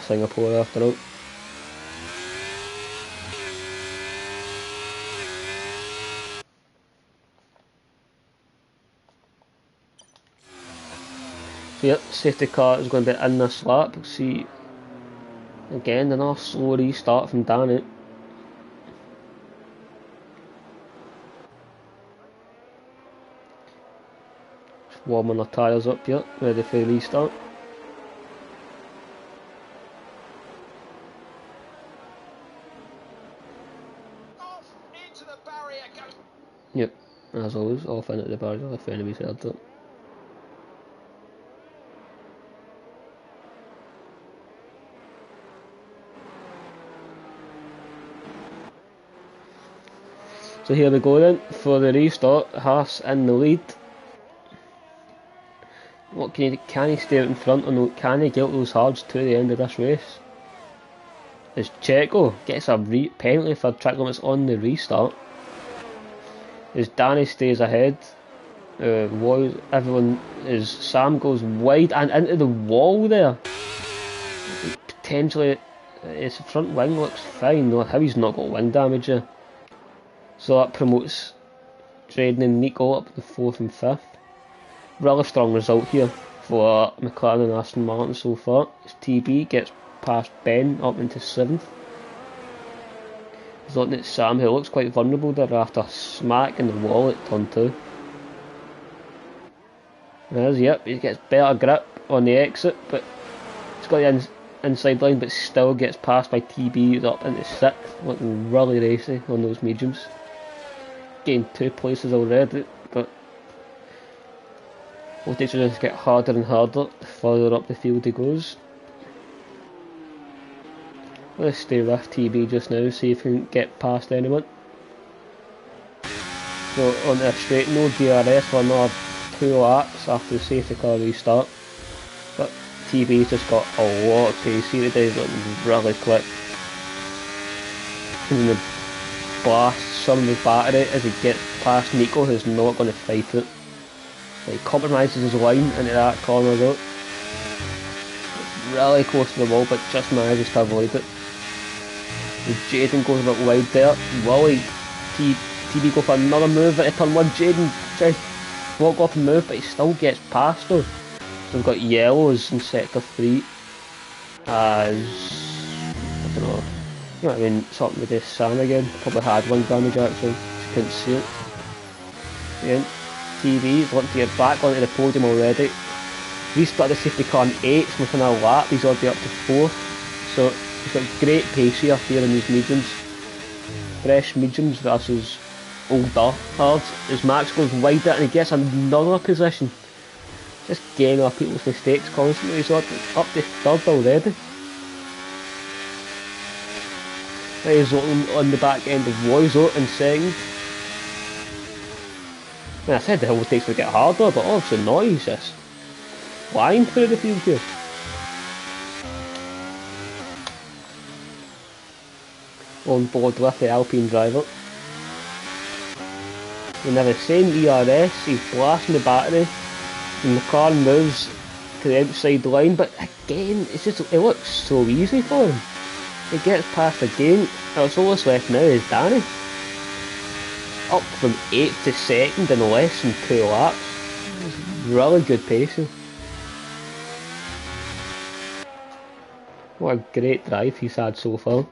Singapore after all. So yep, safety car is going to be in this lap. We'll see again another slow restart from Danny. Warming our tyres up here, ready for the restart. Off into the barrier, go. Yep, as always, off into the barrier if anybody's heard that. So here we go then, for the restart. Haas in the lead. What can he stay out in front, or can he get those hards to the end of this race? As Checo gets a penalty for track limits on the restart. As Danny stays ahead, Sam goes wide and into the wall there. Potentially, his front wing looks fine, though how he's not got wing damage here. So that promotes Drayden and Nico up to 4th and 5th. Really strong result here for McLaren and Aston Martin so far. As TB gets past Ben up into 7th. He's looking at Sam, who looks quite vulnerable there after smacking the wall at turn 2. Yep, he gets better grip on the exit, but he's got the inside line, but still gets passed by TB up into 6th, looking really racy on those mediums. Gained 2 places already, but rotations just get harder and harder the further up the field he goes. Let's stay with TB just now, see if we can get past anyone. So on a straight, no DRS for another 2 laps after the safety car restart. But TB's just got a lot of pace here today, he's looking really quick. And the blast some of the battery as he gets past Nico, who's not going to fight it. He compromises his line into that corner though. Really close to the wall, but just manages to avoid it. Jaden goes a bit wide there. Willie, TB go for another move into turn 1. Jaden tries to block off the move, but he still gets past though. So we've got yellows in sector 3 as, I don't know, you know what I mean, something with this Sam again. Probably had one damage actually, just couldn't see it. Again, TV's looking to get back onto the podium already. Restart the safety car in 8th within a lap, he's already up to 4th. So he's got great pace here in these mediums. Fresh mediums versus older hards. As Max goes wider and he gets another position. Just getting up people's mistakes constantly. He's up to 3rd already. He's on the back end of Loizo in 2nd. I said the hill takes would get harder, but obviously not. He's just flying through the field here. On board with the Alpine driver. And they're the same ERS, he's blasting the battery, and the car moves to the outside line, but again, it looks so easy for him. He gets past again, and all that's left now is Danny. Up from 8th to 2nd in less than 2 laps. Really good pacing. What a great drive he's had so far.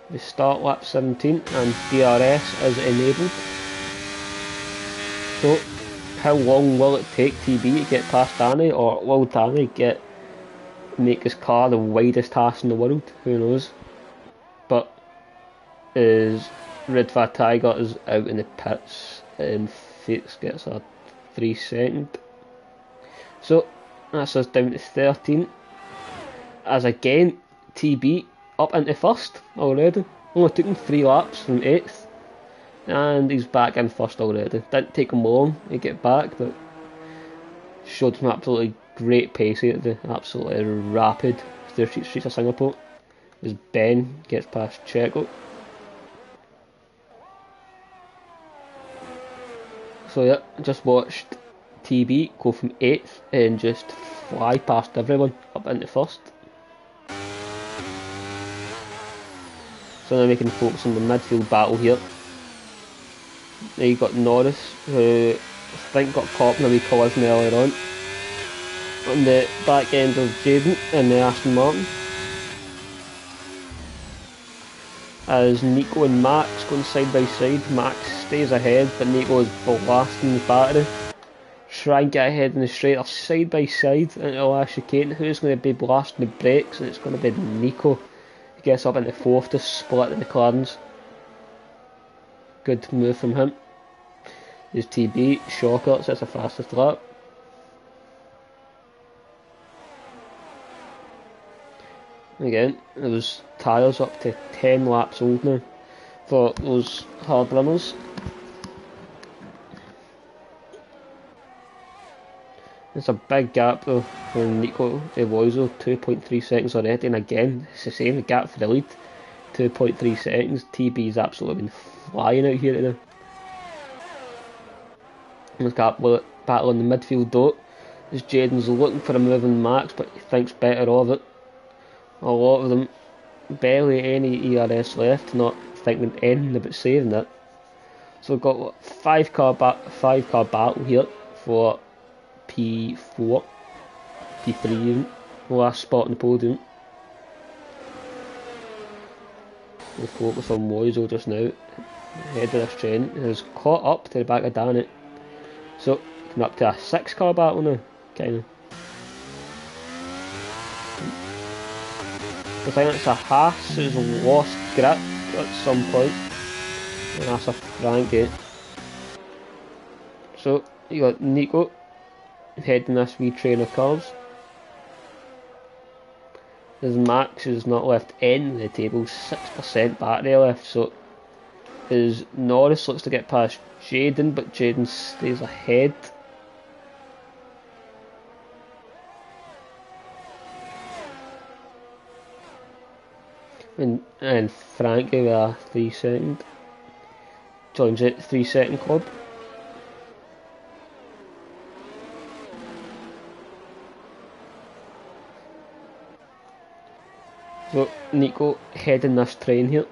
We start lap 17 and DRS is enabled. So how long will it take TB to get past Danny, or will Danny make his car the widest hash in the world? Who knows? But is Ridva Tiger is out in the pits and Fates gets a 3 second. So that's us down to 13. As again TB up into 1st already. Only took him 3 laps from 8th. And he's back in 1st already. Didn't take him long to get back, but showed some absolutely great pace at the absolutely rapid streets of Singapore. As Ben gets past Checo. So yeah, just watched TB go from 8th and just fly past everyone up into 1st. So now we can focus on the midfield battle here. Now you've got Norris, who I think got caught in a wee collision earlier on the back end of Jaden in the Aston Martin. As Nico and Max going side by side, Max stays ahead, but Nico is blasting the battery. Try and get ahead in the straight, or side by side into the last chicane. Who's going to be blasting the brakes? And it's going to be Nico. He gets up into 4th to split the McLarens. Good move from him. There's TB, Shocker, so it's the fastest lap. Again, those tyres up to 10 laps old now for those hard runners. It's a big gap though for Nico Eloizo, 2.3 seconds already, and again, it's the same gap for the lead, 2.3 seconds. TB's absolutely been flying out here today. There's a battle in the midfield though, as Jaden's looking for a move on Max, but he thinks better of it. A lot of them, barely any ERS left, not thinking anything about saving it. So we've got what, 5 car battle here for P4, P3 even, last spot on the podium. We'll focus on Loizo just now, head of this train, has caught up to the back of Danny. So, coming up to a 6 car battle now, kinda. I think it's a Haas who's lost grip at some point, and that's a Frankie. So, you got Nico heading this wee train of cars. There's Max who's not left any of the table, 6% battery left, so as Norris looks to get past Jaden, but Jaden stays ahead. And Frankie with a 3 second. joins it 3-second club. So Nico heading this train here.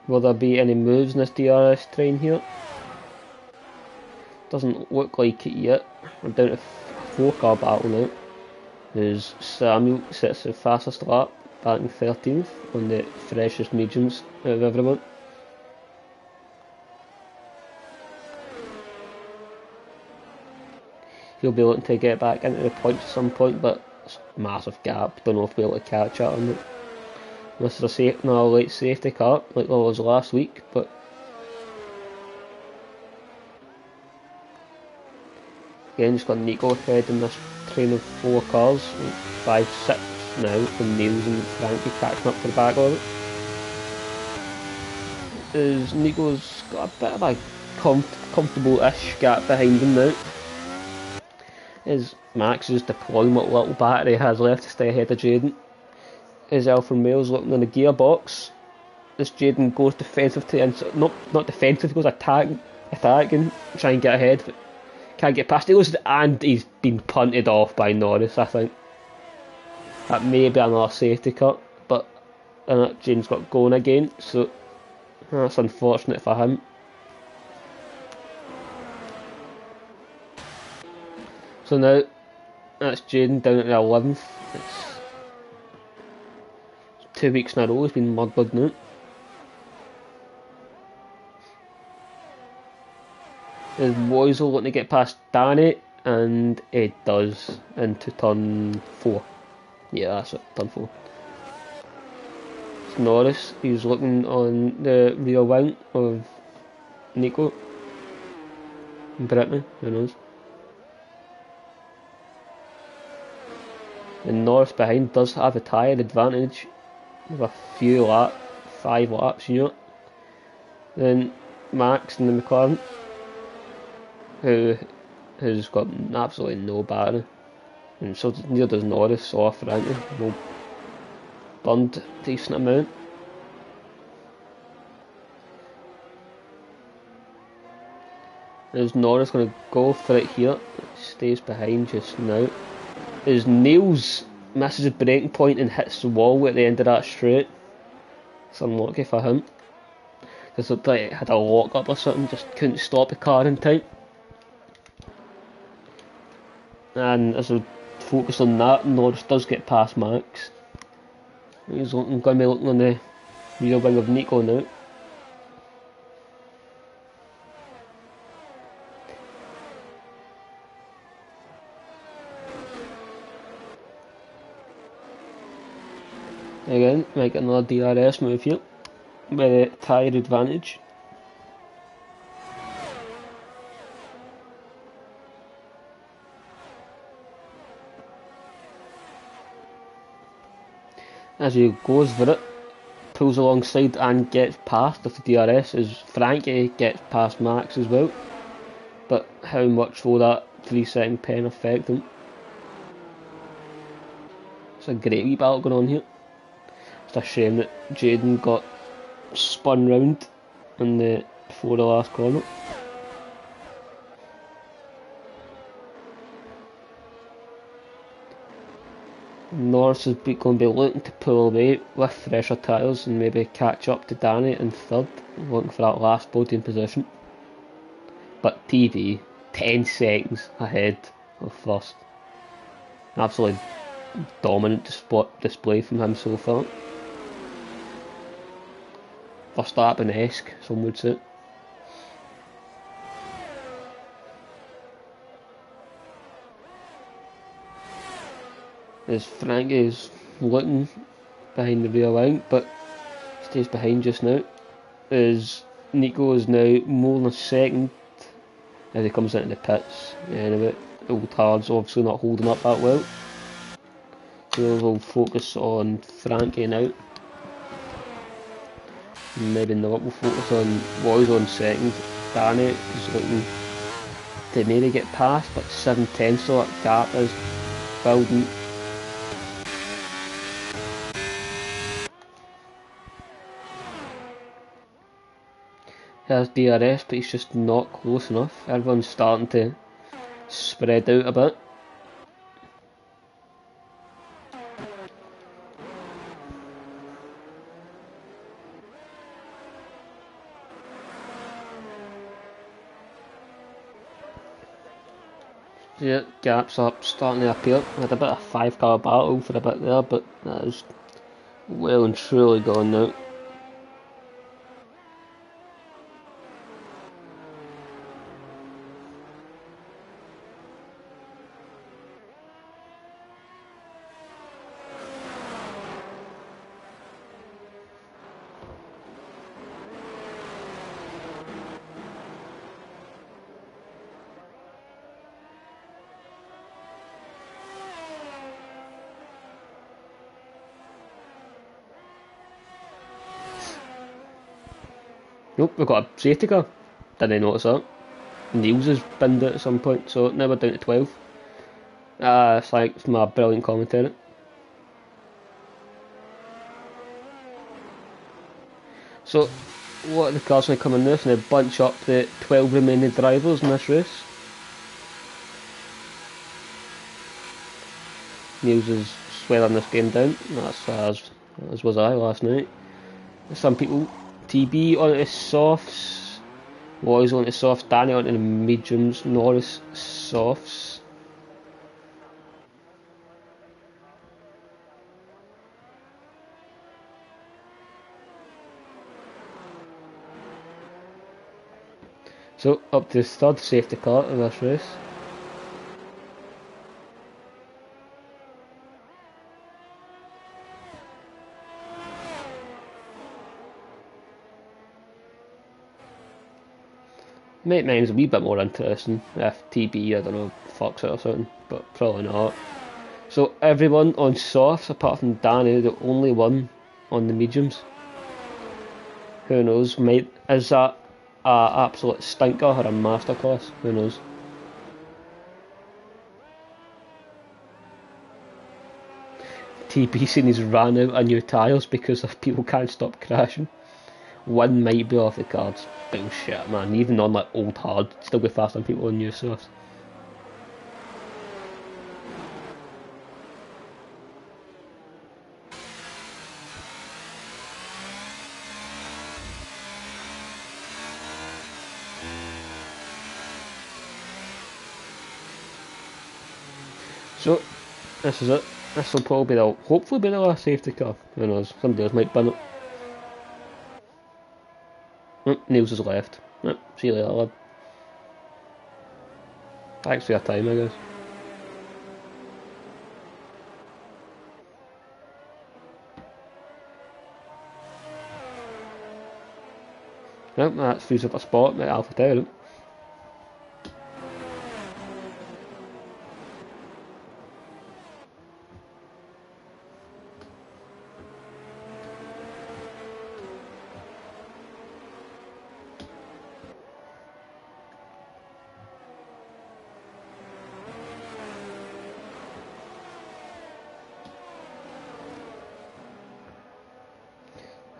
Will there be any moves in this DRS train here? Doesn't look like it yet. We're down to 4-car battle now. As Samuel sets the fastest lap, batting 13th on the freshest mediums out of everyone. He'll be looking to get back into the points at some point, but it's a massive gap. Don't know if we'll be able to catch up on it. Unless there's another late safety car, like there was last week, but again, just got Nico ahead in this train of 4 cars, 5-6 now, and Niels and Frankie catching up to the back of it. As Nico's got a bit of a comfortable-ish gap behind him now. As Max's deploying what little battery has left to stay ahead of Jaden. As Alfa Romeo's looking in the gearbox. As Jaden goes defensive to the inside, not defensive, he goes attacking, trying to get ahead, but can't get past it. And he's been punted off by Norris, I think. That may be another safety cut, but Jaden's got going again, so that's unfortunate for him. So now, that's Jaden down at the 11th. It's 2 weeks in a row he's been mudblood now. Is Woisel looking to get past Danny, and it does into turn 4. Yeah, that's it, turn 4. It's Norris, he's looking on the rear wing of Nico. Brittany, who knows. And Norris behind does have a tyre advantage with a few 5 laps, you know. Then Max in the McLaren, who has got absolutely no battery, and so neither does Norris or Frankie. No, burned a decent amount. Is Norris going to go for it here? Stays behind just now. As Niels misses a breaking point and hits the wall at the end of that straight. It's unlucky for him. Because it looked like it had a lock up or something, just couldn't stop the car in time. And as we focus on that, Norris does get past Max. He's going to be looking on the rear wing of Nico now. Again, might get another DRS move here with a tyre advantage. As he goes for it, pulls alongside and gets past with the DRS, as Frankie gets past Max as well. But how much will that 3-second pen affect him? It's a great wee battle going on here. It's a shame that Jaden got spun round before the last corner. Norris is going to be looking to pull away with fresher tyres and maybe catch up to Danny in third, looking for that last podium position. But TV, 10 seconds ahead of first. Absolutely dominant display from him so far. Verstappen-esque, some would say. As Frankie is looking behind the rear wing, but stays behind just now. As Nico is now more than a second as he comes into the pits. Anyway, Old Hard's obviously not holding up that well. So we'll focus on Frankie now. Maybe not, we'll focus on Woisel on second. Danny is looking to maybe get past, but 7/10, so that gap is building. has DRS, but he's just not close enough. Everyone's starting to spread out a bit. Yeah, gaps up, starting to appear. We had a bit of 5 car battle for a bit there, but that is well and truly gone now. Nope, we've got a safety car. Didn't notice that. Niels has binned it at some point, so now we're down to 12. Thanks to my brilliant commentary. So, what are the cars going to come in this? And they bunch up the 12 remaining drivers in this race. Niels is swearing this game down. That's as was I last night. Some people, TB onto softs, Loy's onto softs, Danny onto the mediums, Norris softs. So up to the third safety car in this race. Mine's a wee bit more interesting if TB, I don't know, fucks it or something, but probably not. So everyone on softs apart from Danny, the only one on the mediums. Who knows? Is that a absolute stinker or a masterclass? Who knows? TB saying he's ran out of new tyres because of people can't stop crashing. One might be off the cards. Bullshit, man. Even on like old hard, still go faster than people on new softs. So, this is it. This will probably be hopefully be the last safety car. Who knows? Somebody else might bin it. Niels has left. See you later, lad. Thanks for your time, I guess. That's frees up a spot at Alpha Tower.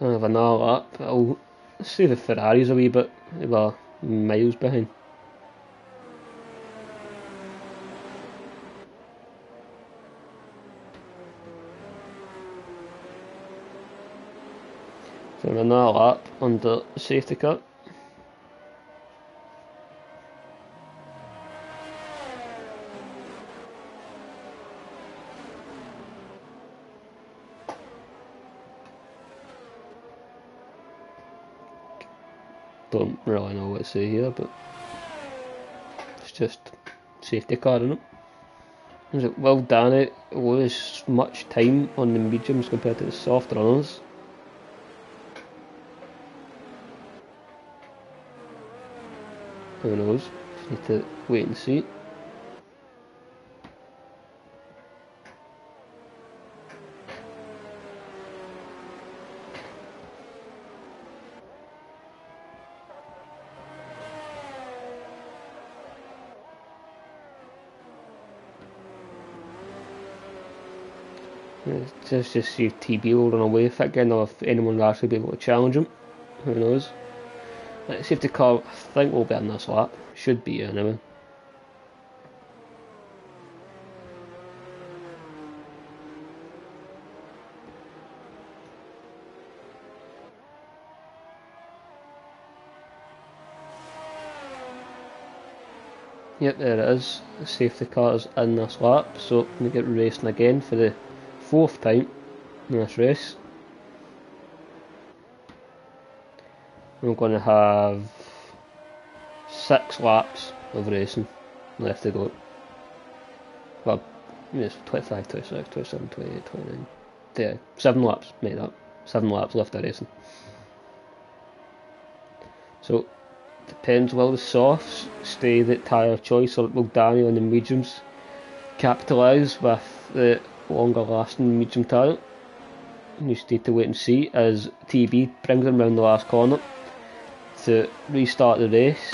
I have another lap. I'll see the Ferrari's a wee bit, well, miles behind. So another lap under safety car. Don't really know what to say here, but it's just safety car, isn't it? Will Danny lose much time on the mediums compared to the soft runners? Who knows? Just need to wait and see. Just see if TB will run away with it again, or if anyone will actually be able to challenge him. Who knows? Safety car, I think, will be in this lap. Should be anyway. Yep, there it is. The safety car is in this lap, so I'm going to get racing again for the 4th time in this race. I'm going to have 6 laps of racing left to go. Well, yes, 25, 26, 27, 28, 29. Yeah, 7 laps, made up. 7 laps left of racing. So, depends, will the softs stay the tyre choice, or will Daniel and the mediums capitalise with the longer lasting medium tyre? You just need to wait and see as TB brings them round the last corner to restart the race.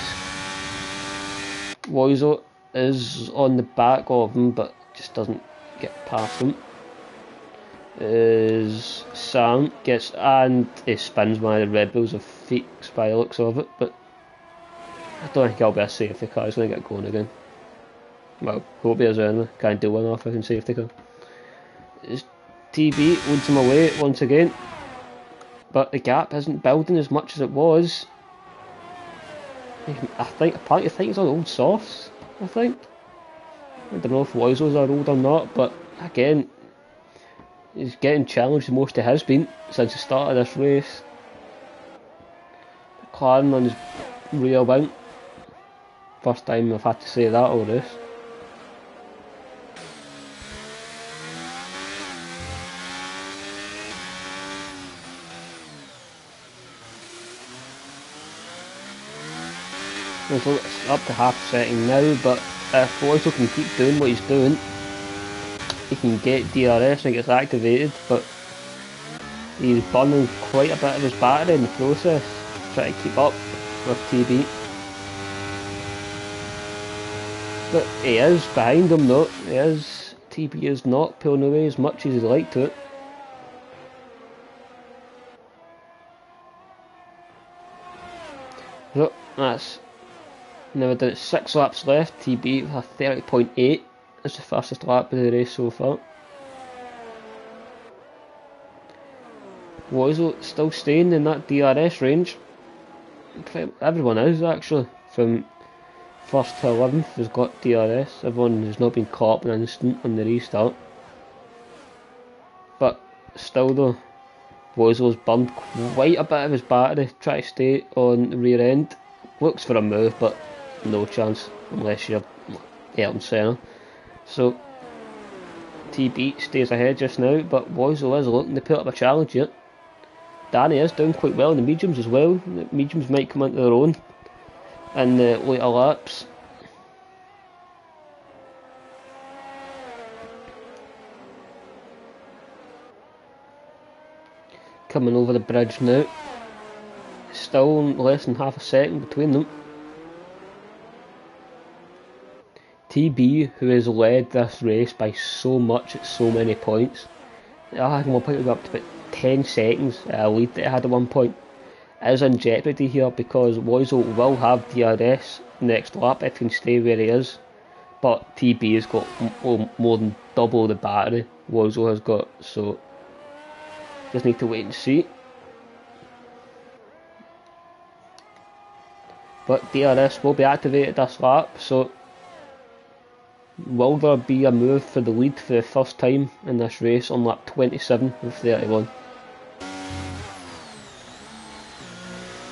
Loizo is on the back of him but just doesn't get past him. As Sam gets, and he spins one of the Red Bulls of feats by the looks of it, but I don't think it'll be a safety car. He's going to get going again. Well, hope he is anyway. Can't do one off in safety car. As TB leads him away once again, but the gap isn't building as much as it was. I think he's on old softs. I don't know if Loizo's are old or not, but again, he's getting challenged the most he has been since the start of this race. McLaren on his rear wing. First time I've had to say that all race. So it's up to half a second now, but if Loizo can keep doing what he's doing, he can get DRS and it gets activated, but he's burning quite a bit of his battery in the process, trying to keep up with TB. But he is behind him though, TB is not pulling away as much as he'd like to. So that's now we're down to 6 laps left. TB with a 30.8 is the fastest lap of the race so far. Loizo still staying in that DRS range. Everyone is actually, from 1st to 11th has got DRS. Everyone has not been caught up in an instant on the restart. But still though, Loizo's burned quite a bit of his battery trying to stay on the rear end. Looks for a move, but no chance unless you're Ayrton Senna. So TB stays ahead just now, but Loizo is looking to put up a challenge here. Danny is doing quite well in the mediums as well. The mediums might come into their own in the later laps. Coming over the bridge now. Still less than half a second between them. TB, who has led this race by so much at so many points, I think we'll probably go up to about 10 seconds lead that he had at one point, is in jeopardy here because Loizo will have DRS next lap if he can stay where he is, but TB has got more than double the battery Loizo has got, so just need to wait and see. But DRS will be activated this lap, so will there be a move for the lead for the first time in this race on lap 27 of 31?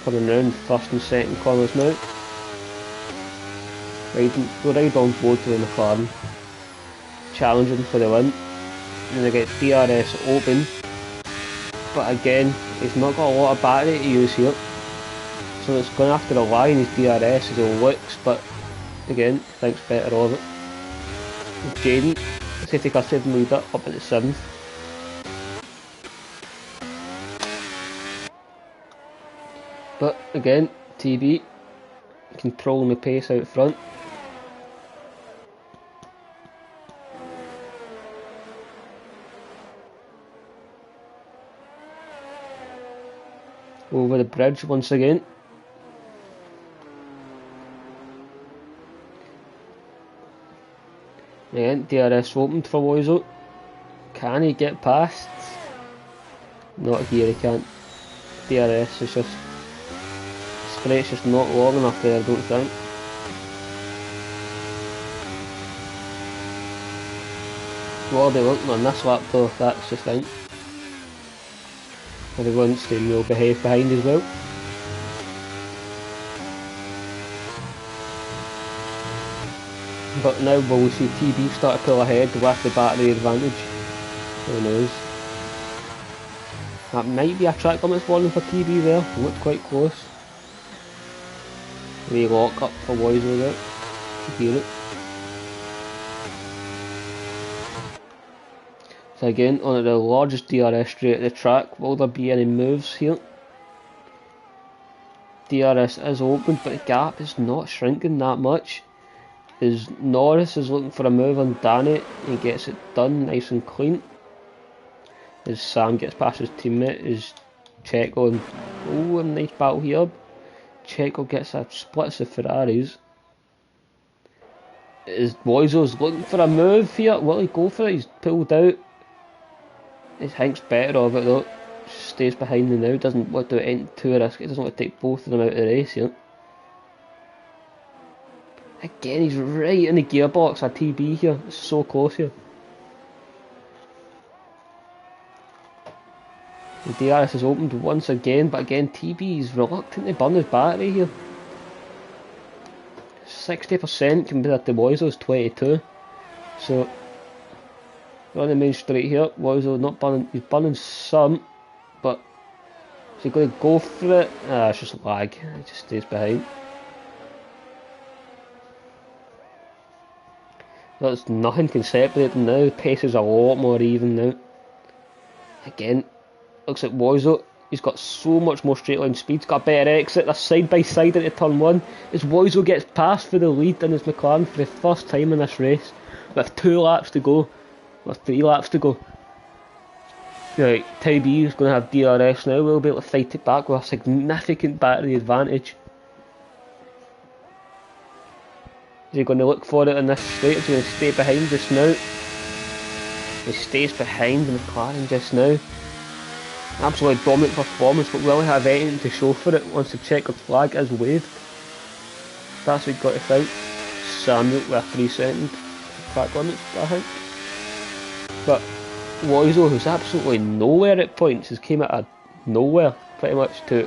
Coming round first and second corners now. We'll ride on board to the McLaren, challenging for the win. And they get DRS open, but again, he's not got a lot of battery to use here, so it's going to have to rely on his DRS as it looks, but again, thinks better of it. Jaden, safety car saved him a bit up at the 7th. But again, TB controlling the pace out front. Over the bridge once again. Again, DRS opened for Woizo. Can he get past? Not here, he can't. DRS is just... Straight's just not long enough there, I don't think. What are they looking on this lap though? That's just fine. Everyone's staying well behind as well. But now will we see TB start to pull ahead with the battery advantage? Who knows? That might be a track limits warning for TB there. Looked quite close. Lock up for Woizo there. You hear it. So again, on the largest DRS straight at the track, will there be any moves here? DRS is open, but the gap is not shrinking that much. As Norris is looking for a move on Danny, he gets it done nice and clean. As Sam gets past his teammate, is Checo, and oh, a nice battle here. Checo gets a splits the Ferraris. As Woizo's looking for a move here, will he go for it? He's pulled out. His Hank's better of it though. Stays behind him now, doesn't want to do anything too risky, doesn't want to take both of them out of the race here. Again, he's right in the gearbox at TB here, it's so close here. The DRS is opened once again, but again TB is reluctant to burn his battery here. 60% compared to Woizo's 22. So, on the main straight here, Woizo not burning, he's burning some, but is he going to go for it? It's just lag, he just stays behind. There's nothing can separate them now, the pace is a lot more even now. Again, looks like Woizo, he's got so much more straight line speed, he's got a better exit, they're side by side into turn 1. As Woizo gets past for the lead in his McLaren for the first time in this race, with 2 laps to go, with 3 laps to go. Right, TB is going to have DRS now, we'll be able to fight it back with a significant battery advantage. Is he going to look for it in this straight? Is he going to stay behind just now? He stays behind the McLaren just now. Absolutely dominant performance, but will he have anything to show for it once the checkered flag is waved? That's what we've got to think. Samuel with a 3-second track limit, I think. But Woizo, who's absolutely nowhere at points, has came out of nowhere pretty much to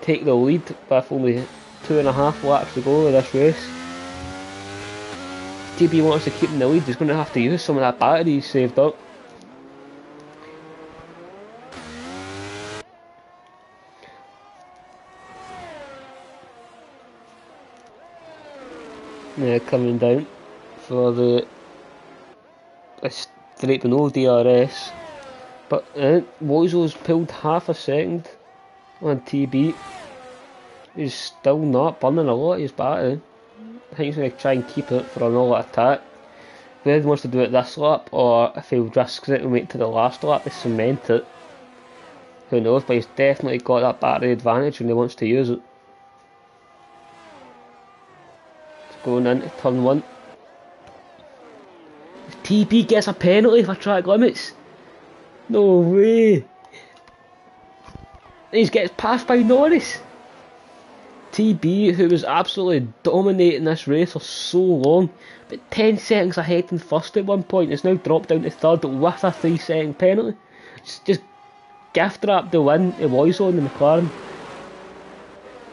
take the lead with only 2.5 laps to go of this race. If TB wants to keep in the lead, he's going to have to use some of that battery he's saved up. Yeah, coming down for the straight to no DRS, but Woizo's pulled half a second on TB. He's still not burning a lot of his battery. I think he's going to try and keep it for another attack. Whether he wants to do it this lap or if he risks it and wait to the last lap to cement it, who knows, but he's definitely got that battery advantage and he wants to use it. Going into turn 1. If TB gets a penalty for track limits, no way. He gets passed by Norris. TB, who was absolutely dominating this race for so long, but 10 seconds ahead in first at one point, has now dropped down to third with a 3-second penalty. It's just gift wrapped the win to Woizo in the McLaren.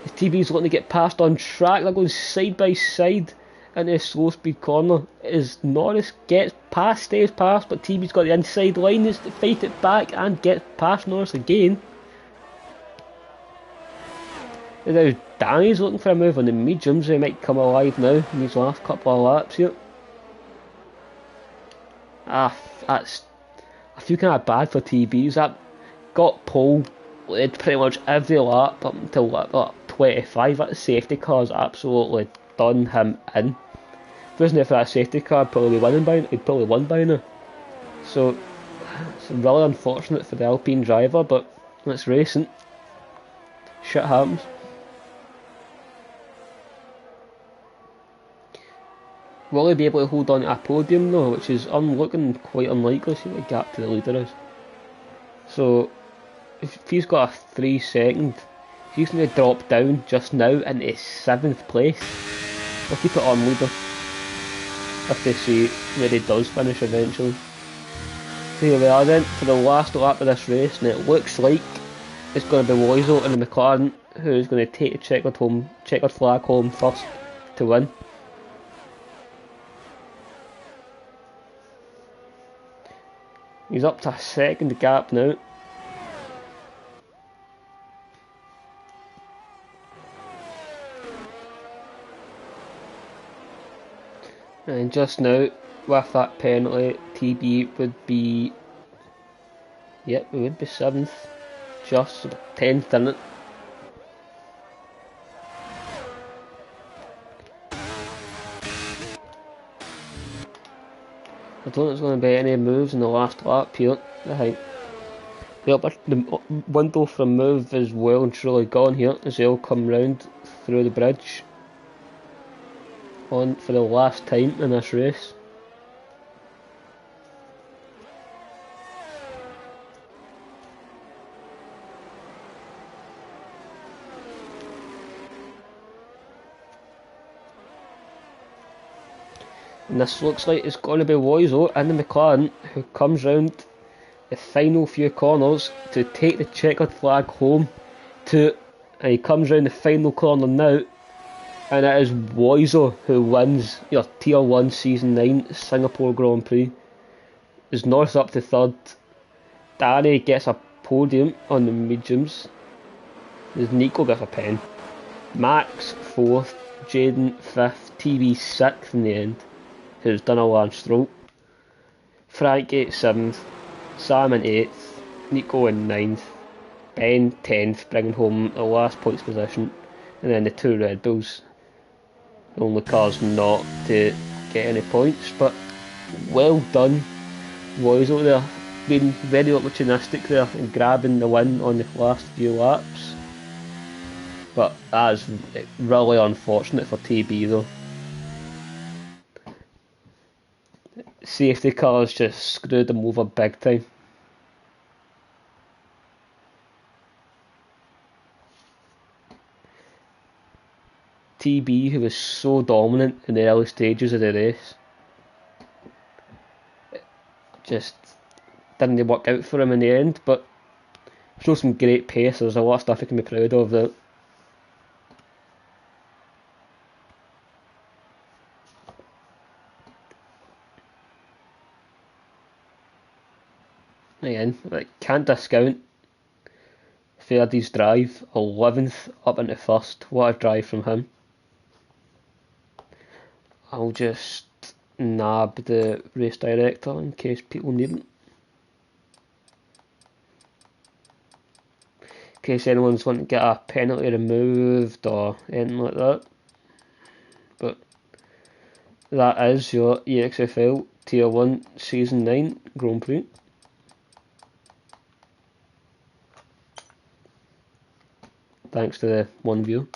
As TB's looking to get past on track, they're going side by side into a slow speed corner. As Norris gets past, stays past, but TB's got the inside line, needs to fight it back and gets past Norris again. And now Danny's looking for a move on the mediums, he might come alive now in these last couple of laps here. I feel kind of bad for TB. That got pole led pretty much every lap up until lap 25. That safety car's absolutely done him in. If it wasn't for that safety car, he'd probably won by now. So it's really unfortunate for the Alpine driver, but it's racing. Shit happens. Will he be able to hold on to a podium though, which is looking quite unlikely? See what the gap to the leader is. So if he's got a 3 second, he's going to drop down just now into 7th place. We'll keep it on leader if they see where he does finish eventually. So here we are then for the last lap of this race, and it looks like it's going to be Loiseau in the McLaren who's going to take the checkered flag home first to win. He's up to a second gap now. And just now, with that penalty, TB would be... Yep, it would be 7th. Just 10th in it. I don't think there's going to be any moves in the last lap here. I think the window for a move is well and truly gone here as they'll come round through the bridge on for the last time in this race. And this looks like it's going to be Loiseau in the McLaren who comes round the final few corners to take the checkered flag home and he comes round the final corner now, and it is Loiseau who wins your Tier 1 Season 9 Singapore Grand Prix. Is North up to 3rd, Danny gets a podium on the mediums, as Nico gets a pen, Max 4th, Jaden 5th, TB 6th in the end, who's done a Lance Stroll, Frank 7th, Sam in 8th, Nico in 9th, Ben 10th, bringing home the last points position, and then the 2 Red Bulls, the only cars not to get any points. But well done, Loiseau there, being very opportunistic there and grabbing the win on the last few laps. But that is really unfortunate for TB though. Safety cars just screwed them over big time. TB, who was so dominant in the early stages of the race, just didn't work out for him in the end, but showed some great pace. There's a lot of stuff he can be proud of there. Again, can't discount Ferdy's drive, 11th up into 1st. What a drive from him. I'll just nab the race director in case people need it. In case anyone's wanting to get a penalty removed or anything like that. But that is your EXFL Tier 1 Season 9 Grand Prix. Thanks to the one view.